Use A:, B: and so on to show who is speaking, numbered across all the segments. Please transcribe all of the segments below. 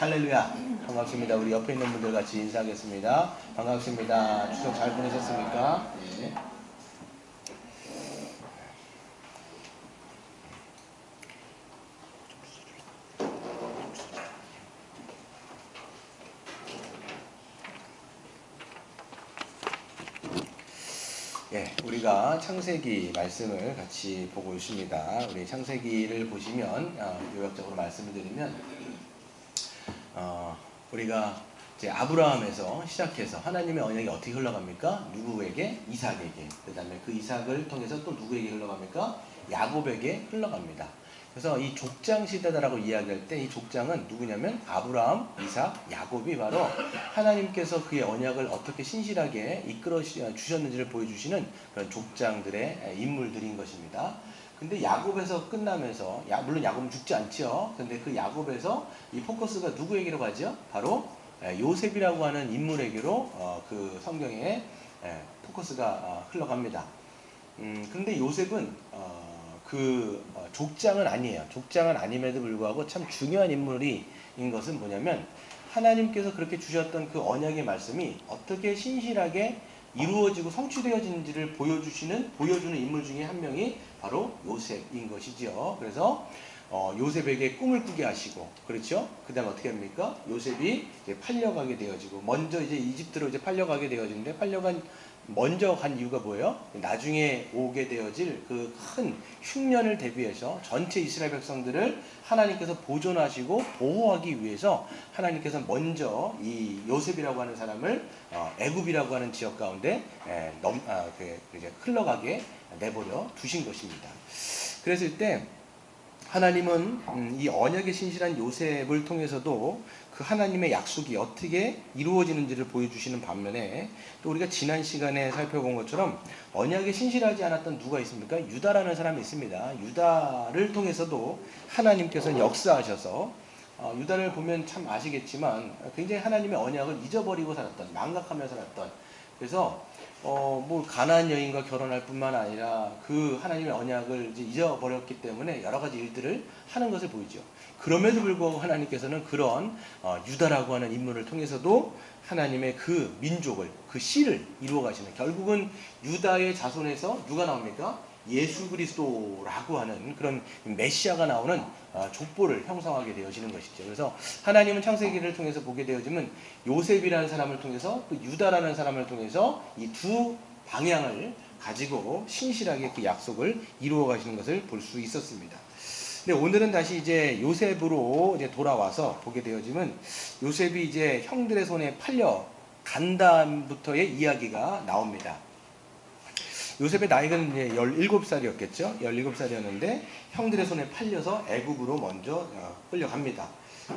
A: 할렐루야. 반갑습니다. 우리 옆에 있는 분들 같이 인사하겠습니다. 반갑습니다. 추석 잘 보내셨습니까? 네. 예, 우리가 창세기 말씀을 같이 보고 있습니다. 우리 창세기를 보시면 요약적으로 말씀을 드리면 우리가 이제 아브라함에서 시작해서 하나님의 언약이 어떻게 흘러갑니까? 누구에게? 이삭에게. 그 다음에 그 이삭을 통해서 또 누구에게 흘러갑니까? 야곱에게 흘러갑니다. 그래서 이 족장 시대다라고 이야기할 때 이 족장은 누구냐면 아브라함, 이삭, 야곱이 바로 하나님께서 그의 언약을 어떻게 신실하게 이끌어 주셨는지를 보여주시는 그런 족장들의 인물들인 것입니다. 근데 야곱에서 끝나면서 물론 야곱은 죽지 않죠. 근데 그 야곱에서 이 포커스가 누구에게로 가죠? 바로 요셉이라고 하는 인물에게로 그 성경에 포커스가 흘러갑니다. 그런데 요셉은 족장은 아니에요. 족장은 아님에도 불구하고 참 중요한 인물인 것은 뭐냐면 하나님께서 그렇게 주셨던 그 언약의 말씀이 어떻게 신실하게 이루어지고 성취되어지는지를 보여주는 인물 중에 한 명이 바로 요셉인 것이지요. 그래서 요셉에게 꿈을 꾸게 하시고, 그렇죠? 그 다음에 어떻게 합니까? 요셉이 이제 팔려가게 되어지고, 먼저 이제 이집트로 이제 팔려가게 되어지는데, 먼저 간 이유가 뭐예요? 나중에 오게 되어질 그 큰 흉년을 대비해서 전체 이스라엘 백성들을 하나님께서 보존하시고 보호하기 위해서 하나님께서 먼저 이 요셉이라고 하는 사람을 애굽이라고 하는 지역 가운데 이제 흘러가게 내버려 두신 것입니다. 그랬을 때 하나님은 이 언약에 신실한 요셉을 통해서도 그 하나님의 약속이 어떻게 이루어지는지를 보여주시는 반면에 또 우리가 지난 시간에 살펴본 것처럼 언약에 신실하지 않았던 누가 있습니까? 유다라는 사람이 있습니다. 유다를 통해서도 하나님께서는 역사하셔서 유다를 보면 참 아시겠지만 굉장히 하나님의 언약을 잊어버리고 살았던, 망각하며 살았던, 그래서 가나안 여인과 결혼할 뿐만 아니라 그 하나님의 언약을 이제 잊어버렸기 때문에 여러 가지 일들을 하는 것을 보이죠. 그럼에도 불구하고 하나님께서는 그런 유다라고 하는 인물을 통해서도 하나님의 그 민족을, 그 씨를 이루어 가시는, 결국은 유다의 자손에서 누가 나옵니까? 예수 그리스도라고 하는 그런 메시아가 나오는 족보를 형성하게 되어지는 것이죠. 그래서 하나님은 창세기를 통해서 보게 되어지면 요셉이라는 사람을 통해서 또 유다라는 사람을 통해서 이 두 방향을 가지고 신실하게 그 약속을 이루어 가시는 것을 볼 수 있었습니다. 근데 오늘은 다시 이제 요셉으로 이제 돌아와서 보게 되어지면 요셉이 이제 형들의 손에 팔려 간 다음부터의 이야기가 나옵니다. 요셉의 나이가 이제 17살이었겠죠. 17살이었는데 형들의 손에 팔려서 애굽으로 먼저 끌려갑니다.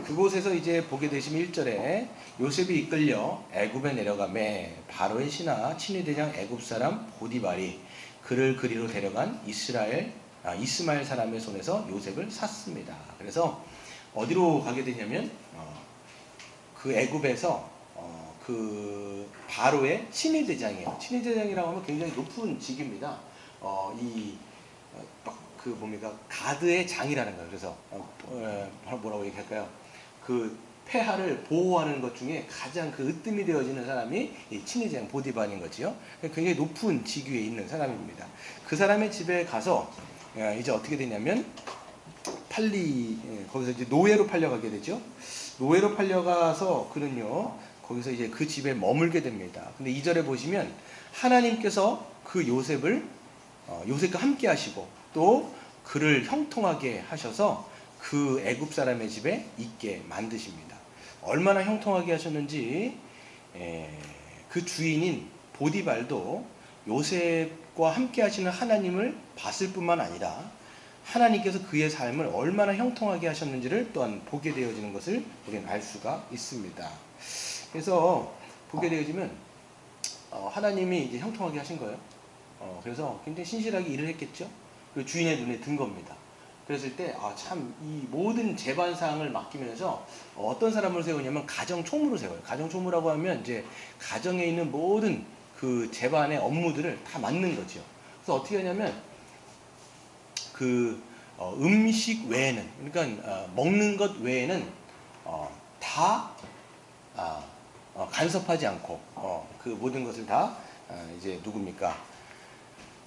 A: 그곳에서 이제 보게 되시면 1절에 요셉이 이끌려 애굽에 내려가매 바로의 신하 친위대장 애굽 사람 보디발이 그를 그리로 데려간 이스마엘 사람의 손에서 요셉을 샀습니다. 그래서 어디로 가게 되냐면 그 애굽에서 그 바로의 친위대장이에요. 친위대장이라고 하면 굉장히 높은 직입니다. 뭡니까? 가드의 장이라는 거예요. 그래서 뭐라고 얘기할까요? 그 폐하를 보호하는 것 중에 가장 그 으뜸이 되어지는 사람이 이 친위대장 보디발인 거지요. 굉장히 높은 직위에 있는 사람입니다. 그 사람의 집에 가서 이제 어떻게 되냐면 거기서 이제 노예로 팔려가게 되죠. 노예로 팔려가서 그는요, 거기서 이제 그 집에 머물게 됩니다. 근데 2절에 보시면 하나님께서 그 요셉과 함께 하시고 또 그를 형통하게 하셔서 그 애굽 사람의 집에 있게 만드십니다. 얼마나 형통하게 하셨는지 그 주인인 보디발도 요셉과 함께 하시는 하나님을 봤을 뿐만 아니라 하나님께서 그의 삶을 얼마나 형통하게 하셨는지를 또한 보게 되어지는 것을 우리는 알 수가 있습니다. 그래서 보게 되어지면 하나님이 이제 형통하게 하신 거예요. 그래서 굉장히 신실하게 일을 했겠죠. 그리고 주인의 눈에 든 겁니다. 그랬을 때 참 이 모든 재반사항을 맡기면서 어떤 사람을 세우냐면 가정총무를 세워요. 가정총무라고 하면 이제 가정에 있는 모든 그 재반의 업무들을 다 맡는 거죠. 그래서 어떻게 하냐면 음식 외에는, 그러니까 먹는 것 외에는 다 다 간섭하지 않고 그 모든 것을 다 이제 누굽니까?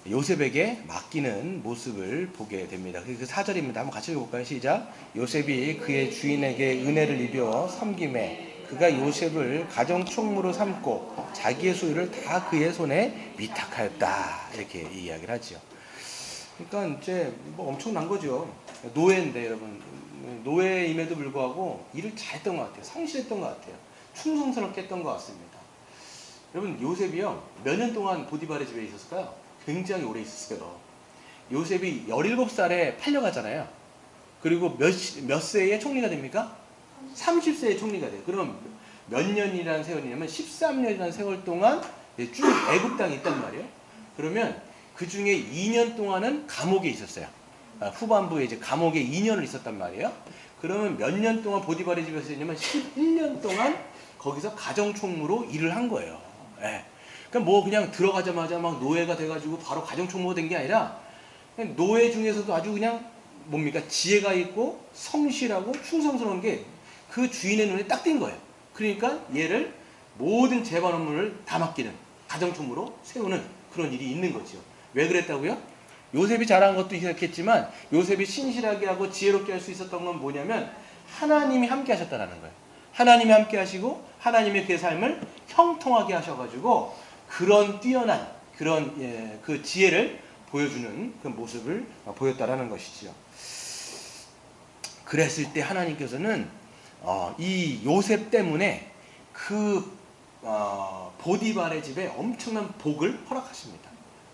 A: 요셉에게 맡기는 모습을 보게 됩니다. 그 4절입니다. 한번 같이 읽어볼까요? 시작. 요셉이 그의 주인에게 은혜를 입어 섬김에 그가 요셉을 가정총무로 삼고 자기의 소유를 다 그의 손에 위탁하였다. 이렇게 이야기를 하죠. 그러니까 이제 뭐 엄청난 거죠. 노예인데 여러분, 노예임에도 불구하고 일을 잘했던 것 같아요. 성실했던 것 같아요. 충성스럽게 했던 것 같습니다. 여러분, 요셉이요 몇 년 동안 보디발의 집에 있었을까요? 굉장히 오래 있었어요. 요셉이 17살에 팔려가잖아요. 그리고 몇 세에 총리가 됩니까? 30세에 총리가 돼요. 그럼 몇 년이라는 세월이냐면 13년이라는 세월 동안 쭉 애굽 땅에 있단 말이에요. 그러면 그 중에 2년 동안은 감옥에 있었어요. 후반부에 이제 감옥에 2년을 있었단 말이에요. 그러면 몇 년 동안 보디발의 집에서 있냐면 11년 동안 거기서 가정총무로 일을 한 거예요. 예. 그러니까 뭐 그냥 들어가자마자 막 노예가 돼가지고 바로 가정총무가 된 게 아니라 그냥 노예 중에서도 아주 그냥 뭡니까? 지혜가 있고 성실하고 충성스러운 게 그 주인의 눈에 딱 띈 거예요. 그러니까 얘를 모든 재반 업무를 다 맡기는 가정총무로 세우는 그런 일이 있는 거죠. 왜 그랬다고요? 요셉이 잘한 것도 있었겠지만 요셉이 신실하게 하고 지혜롭게 할 수 있었던 건 뭐냐면 하나님이 함께 하셨다는 거예요. 하나님이 함께 하시고 하나님의 그 삶을 형통하게 하셔가지고 그런 뛰어난 그런 그 지혜를 보여주는 그 모습을 보였다라는 것이죠. 그랬을 때 하나님께서는 이 요셉 때문에 그 보디발의 집에 엄청난 복을 허락하십니다.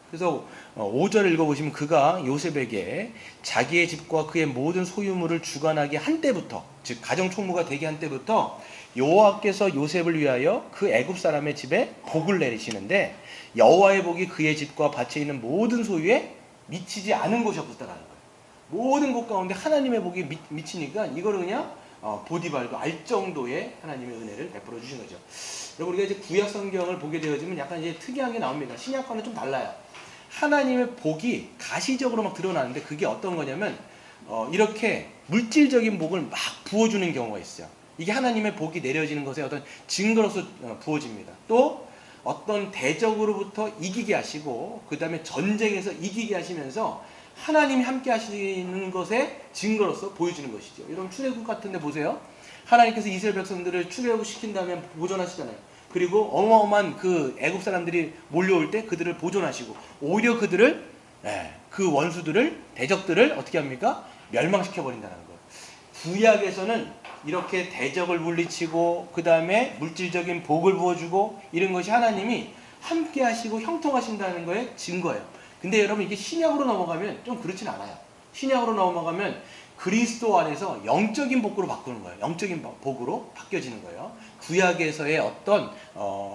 A: 그래서 5절을 읽어보시면 그가 요셉에게 자기의 집과 그의 모든 소유물을 주관하게 한 때부터, 즉 가정총무가 되게 한 때부터 여호와께서 요셉을 위하여 그 애굽 사람의 집에 복을 내리시는데 여호와의 복이 그의 집과 밭에 있는 모든 소유에 미치지 않은 곳이 없었다는 거예요. 모든 곳 가운데 하나님의 복이 미치니까 이거를 그냥 보디발도 알 정도의 하나님의 은혜를 베풀어 주신 거죠. 여러분, 우리가 이제 구약 성경을 보게 되어지면 약간 이제 특이한 게 나옵니다. 신약과는 좀 달라요. 하나님의 복이 가시적으로 막 드러나는데 그게 어떤 거냐면 이렇게 물질적인 복을 막 부어주는 경우가 있어요. 이게 하나님의 복이 내려지는 것의 어떤 증거로서 부어집니다. 또 어떤 대적으로부터 이기게 하시고 그 다음에 전쟁에서 이기게 하시면서 하나님이 함께 하시는 것의 증거로서 보여주는 것이죠. 여러분, 출애굽 같은 데 보세요. 하나님께서 이스라엘 백성들을 출애굽 시킨 다음에 보존하시잖아요. 그리고 어마어마한 그 애굽 사람들이 몰려올 때 그들을 보존하시고 오히려 그들을 그 원수들을 대적들을 어떻게 합니까? 멸망시켜 버린다는 거예요. 구약에서는 이렇게 대적을 물리치고 그 다음에 물질적인 복을 부어주고 이런 것이 하나님이 함께 하시고 형통하신다는 거에 증거예요. 근데 여러분, 이게 신약으로 넘어가면 좀 그렇진 않아요. 신약으로 넘어가면 그리스도 안에서 영적인 복으로 바꾸는 거예요. 영적인 복으로 바뀌어지는 거예요. 구약에서의 어떤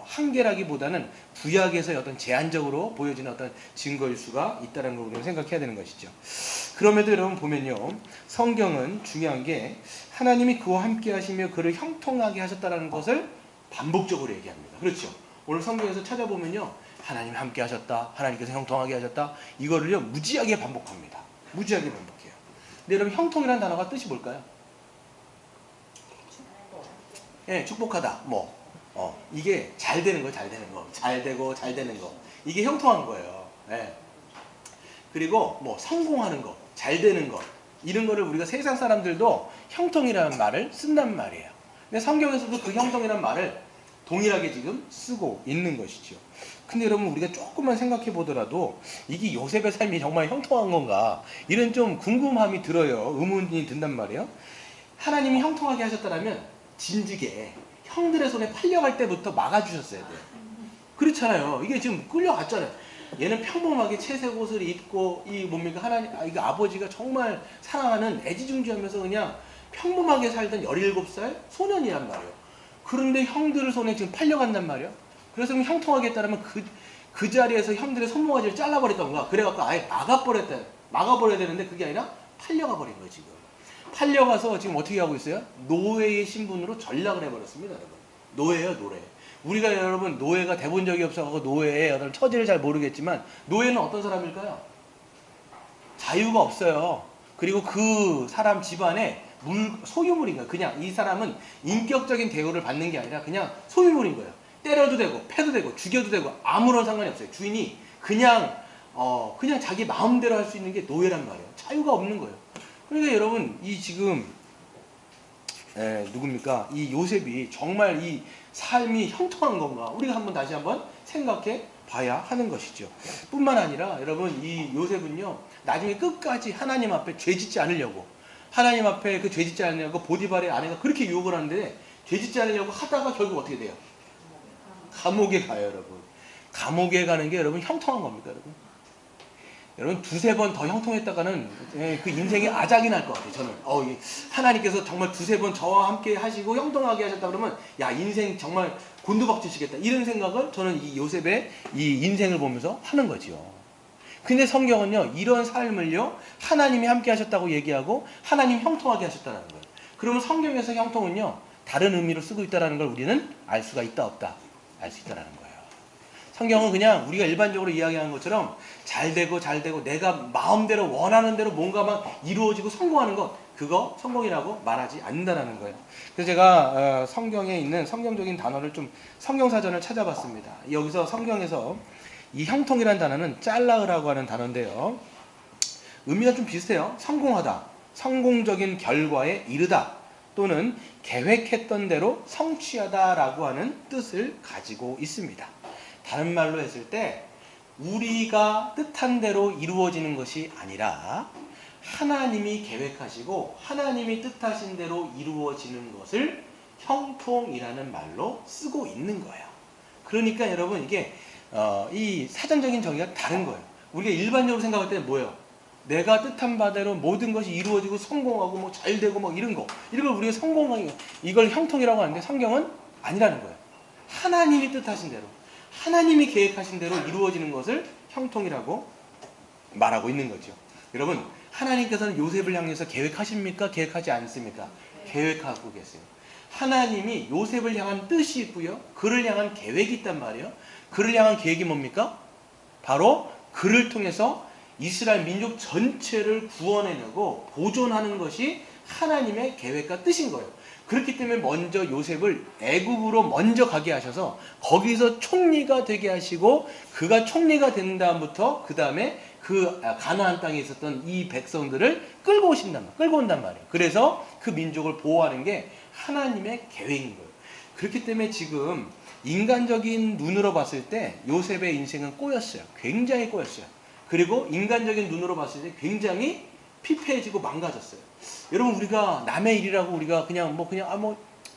A: 한계라기보다는 구약에서의 어떤 제한적으로 보여지는 어떤 증거일 수가 있다는 걸 우리는 생각해야 되는 것이죠. 그럼에도 여러분 보면요, 성경은 중요한 게 하나님이 그와 함께 하시며 그를 형통하게 하셨다는 것을 반복적으로 얘기합니다. 그렇죠? 오늘 성경에서 찾아보면요, 하나님 함께 하셨다, 하나님께서 형통하게 하셨다, 이거를요 무지하게 반복합니다. 무지하게 반복해요. 근데 여러분, 형통이라는 단어가 뜻이 뭘까요? 예, 축복하다. 이게 잘 되는 거, 잘 되는 거, 잘 되고 잘 되는 거, 이게 형통한 거예요. 예. 그리고 뭐 성공하는 거, 잘 되는 거, 이런 거를 우리가 세상 사람들도 형통이라는 말을 쓴단 말이에요. 근데 성경에서도 그 형통이라는 말을 동일하게 지금 쓰고 있는 것이죠. 근데 여러분, 우리가 조금만 생각해 보더라도 이게 요셉의 삶이 정말 형통한 건가, 이런 좀 궁금함이 들어요. 의문이 든단 말이에요. 하나님이 형통하게 하셨다면 진즉에 형들의 손에 팔려갈 때부터 막아주셨어야 돼요. 그렇잖아요. 이게 지금 끌려갔잖아요. 얘는 평범하게 채색 옷을 입고 이 뭡니까, 하나님, 이거 아버지가 정말 사랑하는 애지중지하면서 그냥 평범하게 살던 17살 소년이란 말이에요. 그런데 형들의 손에 지금 팔려간단 말이에요. 그래서 형통하게 했다면 그 자리에서 형들의 손모가지를 잘라버렸던가, 그래갖고 아예 막아버려야 되는데 그게 아니라 팔려가 버린 거예요. 지금 팔려가서 지금 어떻게 하고 있어요? 노예의 신분으로 전락을 해버렸습니다. 여러분, 노예예요, 노예. 우리가 여러분 노예가 돼본 적이 없어서 노예의 어떤 처지를 잘 모르겠지만 노예는 어떤 사람일까요? 자유가 없어요. 그리고 그 사람 집안에 소유물인 거예요. 그냥 이 사람은 인격적인 대우를 받는 게 아니라 그냥 소유물인 거예요. 때려도 되고 패도 되고 죽여도 되고 아무런 상관이 없어요. 주인이 그냥 그냥 자기 마음대로 할 수 있는 게 노예란 말이에요. 자유가 없는 거예요. 그러니까 여러분 이 지금 누굽니까? 이 요셉이 정말 이 삶이 형통한 건가? 우리가 다시 한번 생각해 봐야 하는 것이죠. 뿐만 아니라 여러분 이 요셉은요 나중에 끝까지 하나님 앞에 죄짓지 않으려고 하나님 앞에 그 죄짓지 않으려고 보디발의 아내가 그렇게 유혹을 하는데 죄짓지 않으려고 하다가 결국 어떻게 돼요? 감옥에 가요, 여러분. 감옥에 가는 게 여러분 형통한 겁니까, 여러분? 여러분 두세 번 더 형통했다가는 그 인생이 아작이 날 것 같아요. 저는 하나님께서 정말 두세 번 저와 함께 하시고 형통하게 하셨다 그러면 야 인생 정말 곤두박질치겠다 이런 생각을 저는 이 요셉의 이 인생을 보면서 하는 거지요. 근데 성경은요 이런 삶을요 하나님이 함께 하셨다고 얘기하고 하나님 형통하게 하셨다는 거예요. 그러면 성경에서 형통은요 다른 의미로 쓰고 있다는 걸 우리는 알 수가 있다 없다? 알 수 있다는 거예요. 성경은 그냥 우리가 일반적으로 이야기하는 것처럼 잘 되고 내가 마음대로 원하는 대로 뭔가 막 이루어지고 성공하는 것 그거 성공이라고 말하지 않는다는 거예요. 그래서 제가 성경에 있는 성경적인 단어를 좀 성경사전을 찾아봤습니다. 여기서 성경에서 이 형통이라는 단어는 짤라으라고 하는 단어인데요. 의미가 좀 비슷해요. 성공하다, 성공적인 결과에 이르다 또는 계획했던 대로 성취하다라고 하는 뜻을 가지고 있습니다. 다른 말로 했을 때 우리가 뜻한 대로 이루어지는 것이 아니라 하나님이 계획하시고 하나님이 뜻하신 대로 이루어지는 것을 형통이라는 말로 쓰고 있는 거예요. 그러니까 여러분 이게 이 사전적인 정의가 다른 거예요. 우리가 일반적으로 생각할 때는 뭐예요? 내가 뜻한 바대로 모든 것이 이루어지고 성공하고 뭐 잘 되고 뭐 이런 거 이걸 우리가 성공하기 이걸 형통이라고 하는데 성경은 아니라는 거예요. 하나님이 뜻하신 대로 하나님이 계획하신 대로 이루어지는 것을 형통이라고 말하고 있는 거죠. 여러분 하나님께서는 요셉을 향해서 계획하십니까? 계획하지 않습니까? 계획하고 계세요. 하나님이 요셉을 향한 뜻이 있고요. 그를 향한 계획이 있단 말이에요. 그를 향한 계획이 뭡니까? 바로 그를 통해서 이스라엘 민족 전체를 구원해내고 보존하는 것이 하나님의 계획과 뜻인 거예요. 그렇기 때문에 먼저 요셉을 애굽으로 먼저 가게 하셔서 거기서 총리가 되게 하시고 그가 총리가 된 다음부터 그 다음에 그 가나안 땅에 있었던 이 백성들을 끌고 온단 말이에요. 그래서 그 민족을 보호하는 게 하나님의 계획인 거예요. 그렇기 때문에 지금 인간적인 눈으로 봤을 때 요셉의 인생은 꼬였어요. 굉장히 꼬였어요. 그리고 인간적인 눈으로 봤을 때 굉장히 피폐해지고 망가졌어요. 여러분 우리가 남의 일이라고 우리가 그냥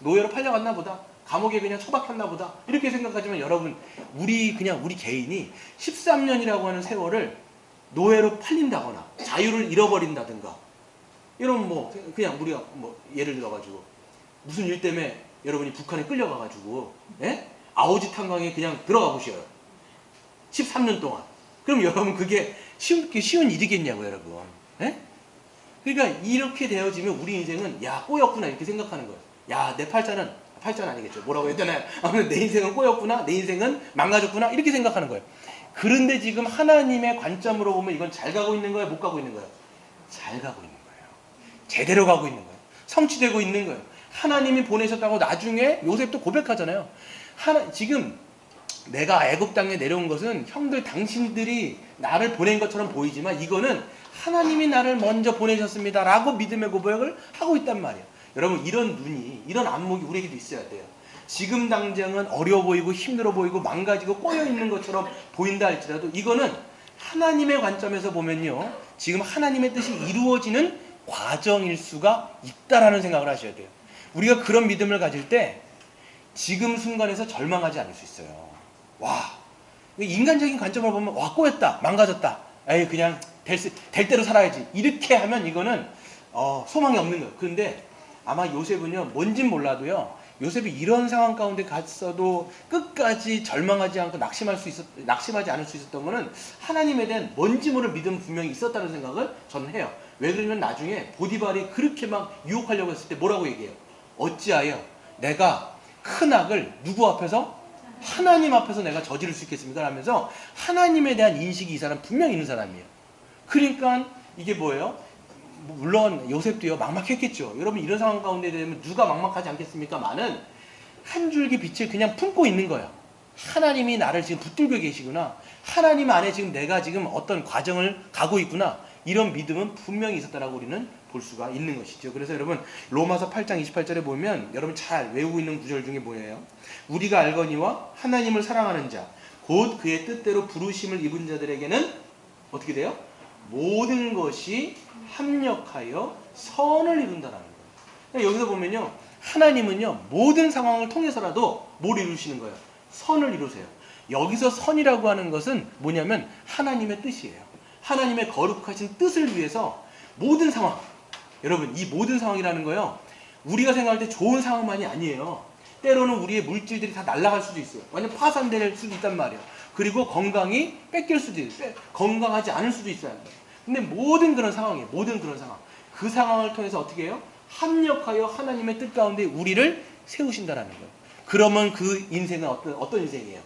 A: 노예로 팔려갔나 보다. 감옥에 그냥 처박혔나 보다. 이렇게 생각하지만 여러분 우리 개인이 13년이라고 하는 세월을 노예로 팔린다거나 자유를 잃어버린다든가 이런 그냥 우리가 예를 들어가지고 무슨 일 때문에 여러분이 북한에 끌려가가지고 아오지 탄광에 그냥 들어가 보셔요. 13년 동안. 그럼 여러분 그게 쉬운 일이겠냐고 여러분. 그러니까 이렇게 되어지면 우리 인생은 야 꼬였구나 이렇게 생각하는 거예요. 야 내 팔자는 아니겠죠. 뭐라고 했잖아요. 아무튼 내 인생은 꼬였구나. 내 인생은 망가졌구나. 이렇게 생각하는 거예요. 그런데 지금 하나님의 관점으로 보면 이건 잘 가고 있는 거예요? 못 가고 있는 거예요? 잘 가고 있는 거예요. 제대로 가고 있는 거예요. 성취되고 있는 거예요. 하나님이 보내셨다고 나중에 요셉도 고백하잖아요. 지금 내가 애굽 땅에 내려온 것은 형들 당신들이 나를 보낸 것처럼 보이지만 이거는 하나님이 나를 먼저 보내셨습니다 라고 믿음의 고백을 하고 있단 말이에요. 여러분 이런 눈이 이런 안목이 우리에게도 있어야 돼요. 지금 당장은 어려워 보이고 힘들어 보이고 망가지고 꼬여있는 것처럼 보인다 할지라도 이거는 하나님의 관점에서 보면요 지금 하나님의 뜻이 이루어지는 과정일 수가 있다라는 생각을 하셔야 돼요. 우리가 그런 믿음을 가질 때 지금 순간에서 절망하지 않을 수 있어요. 와 인간적인 관점으로 보면 와 꼬였다 망가졌다 에이 그냥 될 대로 살아야지 이렇게 하면 이거는 소망이 없는 거예요. 그런데 아마 요셉은요 뭔진 몰라도요 요셉이 이런 상황 가운데 갔어도 끝까지 절망하지 않고 낙심하지 않을 수 있었던 거는 하나님에 대한 뭔지 모를 믿음 분명히 있었다는 생각을 저는 해요. 왜 그러면 나중에 보디발이 그렇게 막 유혹하려고 했을 때 뭐라고 얘기해요? 어찌하여 내가 큰 악을 누구 앞에서? 하나님 앞에서 내가 저지를 수 있겠습니까? 하면서 하나님에 대한 인식이 이 사람 분명히 있는 사람이에요. 그러니까 이게 뭐예요? 물론 요셉도요 막막했겠죠. 여러분 이런 상황 가운데 되면 누가 막막하지 않겠습니까? 많은 한 줄기 빛을 그냥 품고 있는 거예요. 하나님이 나를 지금 붙들고 계시구나. 하나님 안에 지금 내가 지금 어떤 과정을 가고 있구나. 이런 믿음은 분명히 있었다라고 우리는 볼 수가 있는 것이죠. 그래서 여러분 로마서 8장 28절에 보면 여러분 잘 외우고 있는 구절 중에 뭐예요? 우리가 알거니와 하나님을 사랑하는 자 곧 그의 뜻대로 부르심을 입은 자들에게는 어떻게 돼요? 모든 것이 합력하여 선을 이룬다는 거예요. 여기서 보면요. 하나님은요. 모든 상황을 통해서라도 뭘 이루시는 거예요? 선을 이루세요. 여기서 선이라고 하는 것은 뭐냐면 하나님의 뜻이에요. 하나님의 거룩하신 뜻을 위해서 모든 상황, 여러분 이 모든 상황이라는 거요. 우리가 생각할 때 좋은 상황만이 아니에요. 때로는 우리의 물질들이 다 날아갈 수도 있어요. 완전 파산될 수도 있단 말이에요. 그리고 건강이 뺏길 수도 있어요. 건강하지 않을 수도 있어요. 근데 모든 그런 상황이에요. 모든 그런 상황. 그 상황을 통해서 어떻게 해요? 합력하여 하나님의 뜻 가운데 우리를 세우신다라는 거예요. 그러면 그 인생은 어떤 인생이에요?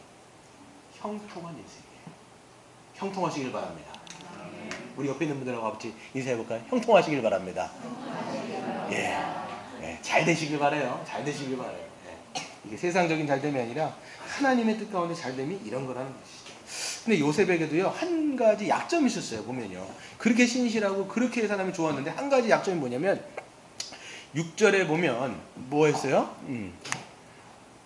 A: 형통한 인생이에요. 형통하시길 바랍니다. 우리 옆에 있는 분들하고 같이 인사해볼까요? 형통하시길 바랍니다. 예. 예. 잘 되시길 바라요. 잘 되시길 바라요. 예. 이게 세상적인 잘됨이 아니라 하나님의 뜻 가운데 잘됨이 이런 거라는 것이죠. 근데 요셉에게도요, 한 가지 약점이 있었어요, 보면요. 그렇게 신실하고 그렇게 사람이 좋았는데 한 가지 약점이 뭐냐면 6절에 보면 뭐 했어요?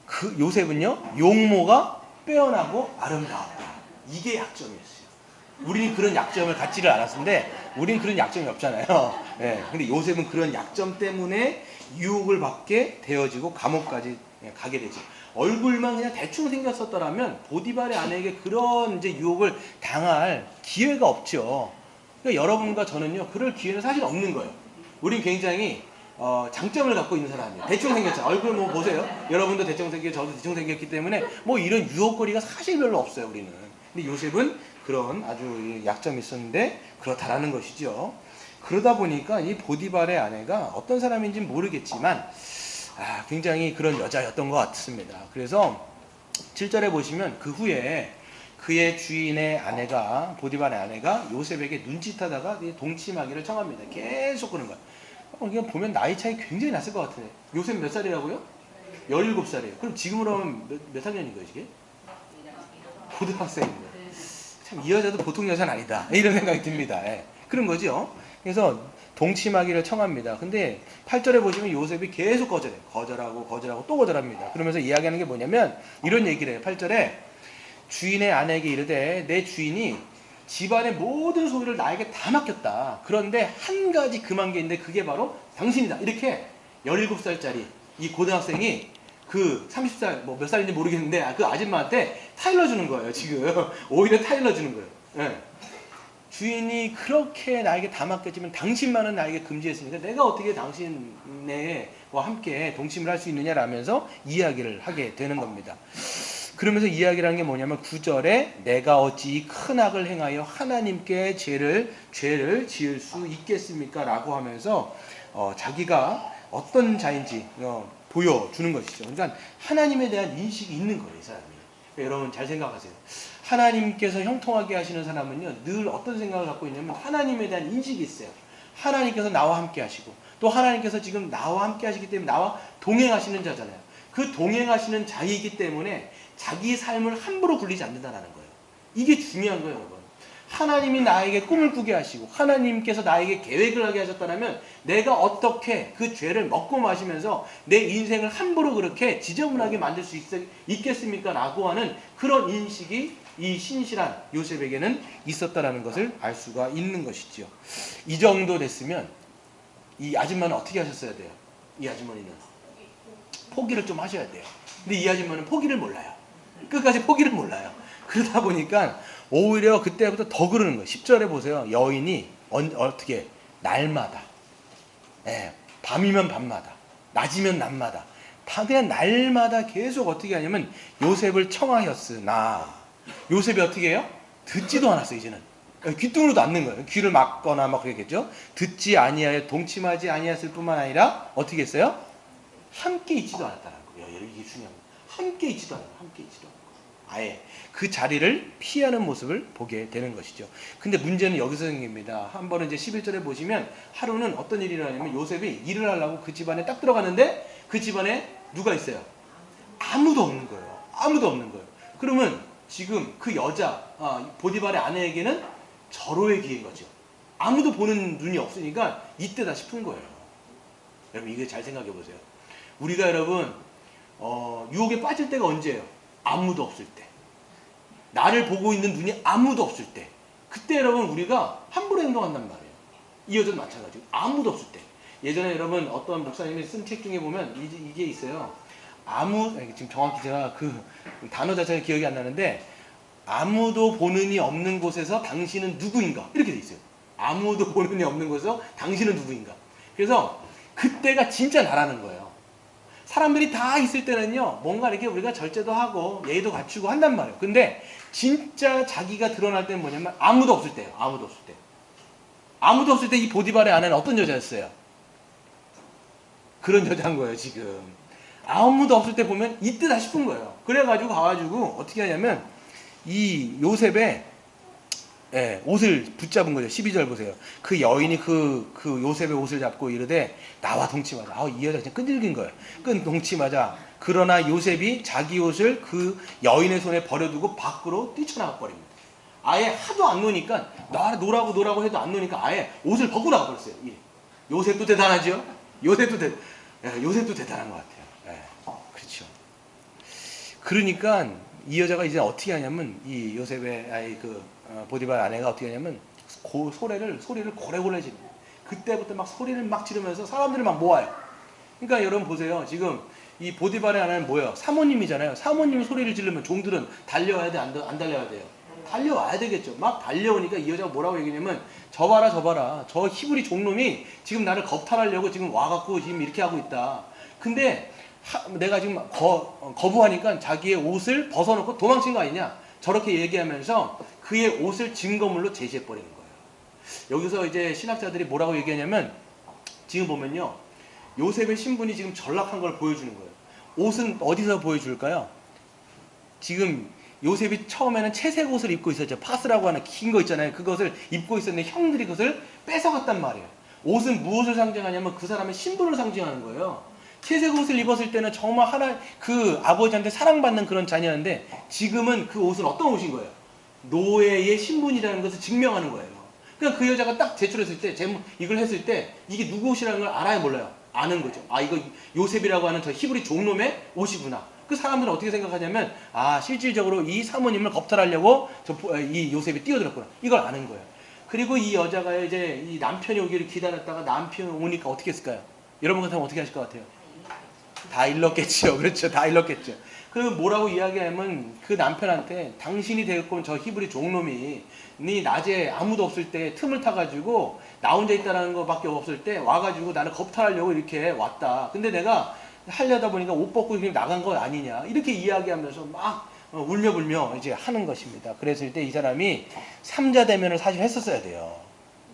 A: 그 요셉은요, 용모가 빼어나고 아름다웠다. 이게 약점이었어요. 우리는 그런 약점을 갖지를 않았는데 우리는 그런 약점이 없잖아요. 예, 근데 요셉은 그런 약점 때문에 유혹을 받게 되어지고 감옥까지 가게 되죠. 얼굴만 그냥 대충 생겼었더라면 보디발의 아내에게 그런 이제 유혹을 당할 기회가 없죠. 그러니까 여러분과 저는요, 그럴 기회는 사실 없는 거예요. 우린 굉장히 장점을 갖고 있는 사람이에요. 대충 생겼죠. 얼굴 뭐 보세요. 여러분도 대충 생겼고 저도 대충 생겼기 때문에 뭐 이런 유혹거리가 사실 별로 없어요, 우리는. 근데 요셉은 그런 아주 약점이 있었는데 그렇다라는 것이죠. 그러다 보니까 이 보디발의 아내가 어떤 사람인지는 모르겠지만 굉장히 그런 여자였던 것 같습니다. 그래서 7절에 보시면 그 후에 그의 주인의 아내가 보디발의 아내가 요셉에게 눈짓하다가 동침하기를 청합니다. 계속 그런 거야. 이거 보면 나이 차이 굉장히 났을 것 같아요. 요셉 몇 살이라고요? 17살이에요. 그럼 지금으로 하면 몇 학년인 거예요, 이게? 고등학생입니다. 참 이 여자도 보통 여자는 아니다. 이런 생각이 듭니다. 예. 그런 거죠. 그래서 동침하기를 청합니다. 근데 8절에 보시면 요셉이 계속 거절해요. 거절하고 또 거절합니다. 그러면서 이야기하는 게 뭐냐면 이런 얘기를 해요. 8절에 주인의 아내에게 이르되 내 주인이 집안의 모든 소유를 나에게 다 맡겼다. 그런데 한 가지 금한 게 있는데 그게 바로 당신이다. 이렇게 17살짜리 이 고등학생이 그 30살 뭐 몇 살인지 모르겠는데 그 아줌마한테 타일러 주는 거예요. 지금 오히려 타일러 주는 거예요. 네. 주인이 그렇게 나에게 다 맡겼지만 당신만은 나에게 금지했으니까 내가 어떻게 당신과 함께 동침을 할 수 있느냐라면서 이야기를 하게 되는 겁니다. 그러면서 이야기를 하는 게 뭐냐면 9절에 내가 어찌 큰 악을 행하여 하나님께 죄를 지을 수 있겠습니까? 라고 하면서 자기가 어떤 자인지 보여주는 것이죠. 그러니까 하나님에 대한 인식이 있는 거예요, 이 사람이. 그러니까 여러분 잘 생각하세요. 하나님께서 형통하게 하시는 사람은요, 늘 어떤 생각을 갖고 있냐면 하나님에 대한 인식이 있어요. 하나님께서 나와 함께 하시고 또 하나님께서 지금 나와 함께 하시기 때문에 나와 동행하시는 자잖아요. 그 동행하시는 자이기 때문에 자기 삶을 함부로 굴리지 않는다는 거예요. 이게 중요한 거예요, 여러분. 하나님이 나에게 꿈을 꾸게 하시고 하나님께서 나에게 계획을 하게 하셨다면 내가 어떻게 그 죄를 먹고 마시면서 내 인생을 함부로 그렇게 지저분하게 만들 수 있겠습니까? 라고 하는 그런 인식이 이 신실한 요셉에게는 있었다는 것을 알 수가 있는 것이죠. 이 정도 됐으면 이 아줌마는 어떻게 하셨어야 돼요? 이 아주머니는 포기를 좀 하셔야 돼요. 근데 이 아줌마는 포기를 몰라요. 끝까지 포기를 몰라요. 그러다 보니까 오히려 그때부터 더 그러는 거예요. 10절에 보세요. 여인이 어떻게 날마다 밤이면 밤마다 낮이면 낮마다 그냥 날마다 계속 어떻게 하냐면 요셉을 청하였으나 요셉이 어떻게 해요? 듣지도 않았어요. 이제는 귀뚱으로도 않는 거예요. 귀를 막거나 막 그랬겠죠. 듣지 아니하여 동침하지 아니했을 뿐만 아니라 어떻게 했어요? 함께 있지도 않았다는 거예요. 이게 중요한 거예요. 함께 있지도 않아요. 함께 있지도 않고 아예 그 자리를 피하는 모습을 보게 되는 것이죠. 근데 문제는 여기서 생깁니다. 한번 이제 11절에 보시면 하루는 어떤 일이 일어나냐면 요셉이 일을 하려고 그 집안에 딱 들어갔는데 그 집안에 누가 있어요? 아무도 없는 거예요. 아무도 없는 거예요. 그러면 지금 그 여자 보디발의 아내에게는 절호의 기회인 거죠. 아무도 보는 눈이 없으니까 이때다 싶은 거예요. 여러분 이게 잘 생각해 보세요. 우리가 여러분 유혹에 빠질 때가 언제예요? 아무도 없을 때. 나를 보고 있는 눈이 아무도 없을 때. 그때 여러분 우리가 함부로 행동한단 말이에요. 이 여자도 마찬가지고 아무도 없을 때. 예전에 여러분 어떤 목사님이 쓴 책 중에 보면 이게 있어요. 지금 정확히 제가 그 단어 자체가 기억이 안 나는데 아무도 보는 이 없는 곳에서 당신은 누구인가 이렇게 돼 있어요. 아무도 보는 이 없는 곳에서 당신은 누구인가. 그래서 그때가 진짜 나라는 거예요. 사람들이 다 있을 때는요 뭔가 이렇게 우리가 절제도 하고 예의도 갖추고 한단 말이에요. 근데 진짜 자기가 드러날 때는 뭐냐면 아무도 없을 때예요. 아무도 없을 때. 아무도 없을 때 이 보디발의 아내는 어떤 여자였어요? 그런 여자인 거예요 지금. 아무도 없을 때 보면 이때다 싶은 거예요. 그래가지고 가가지고 어떻게 하냐면 이 요셉의 옷을 붙잡은 거죠. 12절 보세요. 그 여인이 그 요셉의 옷을 잡고 이르되 나와 동침하자. 이 여자 그냥 끈질긴 거예요. 동침하자. 그러나 요셉이 자기 옷을 그 여인의 손에 버려두고 밖으로 뛰쳐나가 버립니다. 아예 하도 안 노니까 노라고 해도 안 노니까 아예 옷을 벗고 나가 버렸어요. 요셉도 대단하죠. 요셉도 대단한 것 같아요. 그렇죠. 그러니까 이 여자가 이제 어떻게 하냐면 이 요셉의 보디발 아내가 어떻게 하냐면 소리를 고래고래 지르고 그때부터 막 소리를 막 지르면서 사람들을 막 모아요. 그러니까 여러분 보세요. 지금 이 보디발의 아내는 뭐예요? 사모님이잖아요. 사모님이 소리를 지르면 종들은 달려와야 돼, 안 달려야 돼요? 달려와야 되겠죠. 막 달려오니까 이 여자가 뭐라고 얘기냐면 저 봐라 저 히브리 종놈이 지금 나를 겁탈하려고 지금 와갖고 지금 이렇게 하고 있다. 근데 내가 지금 거부하니까 자기의 옷을 벗어놓고 도망친 거 아니냐. 저렇게 얘기하면서 그의 옷을 증거물로 제시해버리는 거예요. 여기서 이제 신학자들이 뭐라고 얘기하냐면 지금 보면요. 요셉의 신분이 지금 전락한 걸 보여주는 거예요. 옷은 어디서 보여줄까요? 지금 요셉이 처음에는 채색 옷을 입고 있었죠. 파스라고 하는 긴 거 있잖아요. 그것을 입고 있었는데 형들이 그것을 뺏어갔단 말이에요. 옷은 무엇을 상징하냐면 그 사람의 신분을 상징하는 거예요. 채색 옷을 입었을 때는 정말 그 아버지한테 사랑받는 그런 자녀인데 지금은 그 옷은 어떤 옷인 거예요? 노예의 신분이라는 것을 증명하는 거예요. 그러니까 그 여자가 딱 제출했을 때, 이걸 했을 때 이게 누구 옷이라는 걸 알아야 몰라요? 아는 거죠. 이거 요셉이라고 하는 저 히브리 종놈의 옷이구나. 그 사람들은 어떻게 생각하냐면 실질적으로 이 사모님을 겁탈하려고 이 요셉이 뛰어들었구나. 이걸 아는 거예요. 그리고 이 여자가 이제 이 남편이 오기를 기다렸다가 남편이 오니까 어떻게 했을까요? 여러분 같으면 어떻게 하실 것 같아요? 다 일렀겠죠. 그렇죠. 다 일렀겠죠. 그 뭐라고 이야기하면 그 남편한테 당신이 되겠고 저 히브리 종놈이 네 낮에 아무도 없을 때 틈을 타가지고 나 혼자 있다라는 것밖에 없을 때 와가지고 나를 겁탈하려고 이렇게 왔다. 근데 내가 하려다 보니까 옷 벗고 그냥 나간 거 아니냐. 이렇게 이야기하면서 막 울며불며 이제 하는 것입니다. 그랬을 때 이 사람이 삼자 대면을 사실 했었어야 돼요.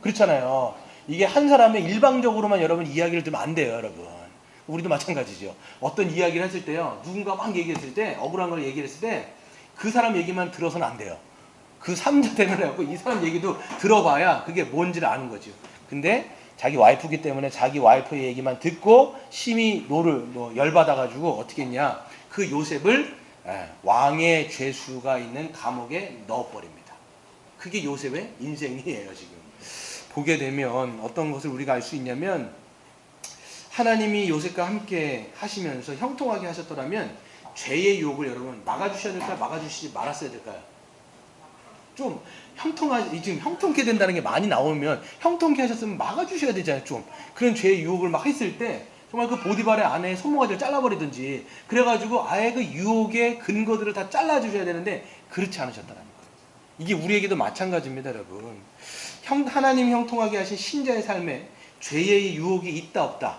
A: 그렇잖아요. 이게 한 사람의 일방적으로만 여러분 이야기를 들으면 안 돼요, 여러분. 우리도 마찬가지죠. 어떤 이야기를 했을 때요. 누군가 막 얘기했을 때 억울한 걸 얘기했을 때 그 사람 얘기만 들어서는 안 돼요. 그 삼자 대면을 하고 이 사람 얘기도 들어봐야 그게 뭔지를 아는 거죠. 근데 자기 와이프기 때문에 자기 와이프의 얘기만 듣고 심히 열받아가지고 어떻게 했냐. 그 요셉을 왕의 죄수가 있는 감옥에 넣어버립니다. 그게 요셉의 인생이에요. 지금 보게 되면 어떤 것을 우리가 알 수 있냐면 하나님이 요셉과 함께 하시면서 형통하게 하셨더라면 죄의 유혹을 여러분 막아주셔야 될까요? 막아주시지 말았어야 될까요? 좀 지금 형통케 된다는 게 많이 나오면 형통케 하셨으면 막아주셔야 되잖아요. 좀 그런 죄의 유혹을 막 했을 때 정말 그 보디발의 아내의 손모가지를 잘라버리든지 그래가지고 아예 그 유혹의 근거들을 다 잘라주셔야 되는데 그렇지 않으셨다는 거예요. 이게 우리에게도 마찬가지입니다, 여러분. 하나님 형통하게 하신 신자의 삶에 죄의 유혹이 있다 없다?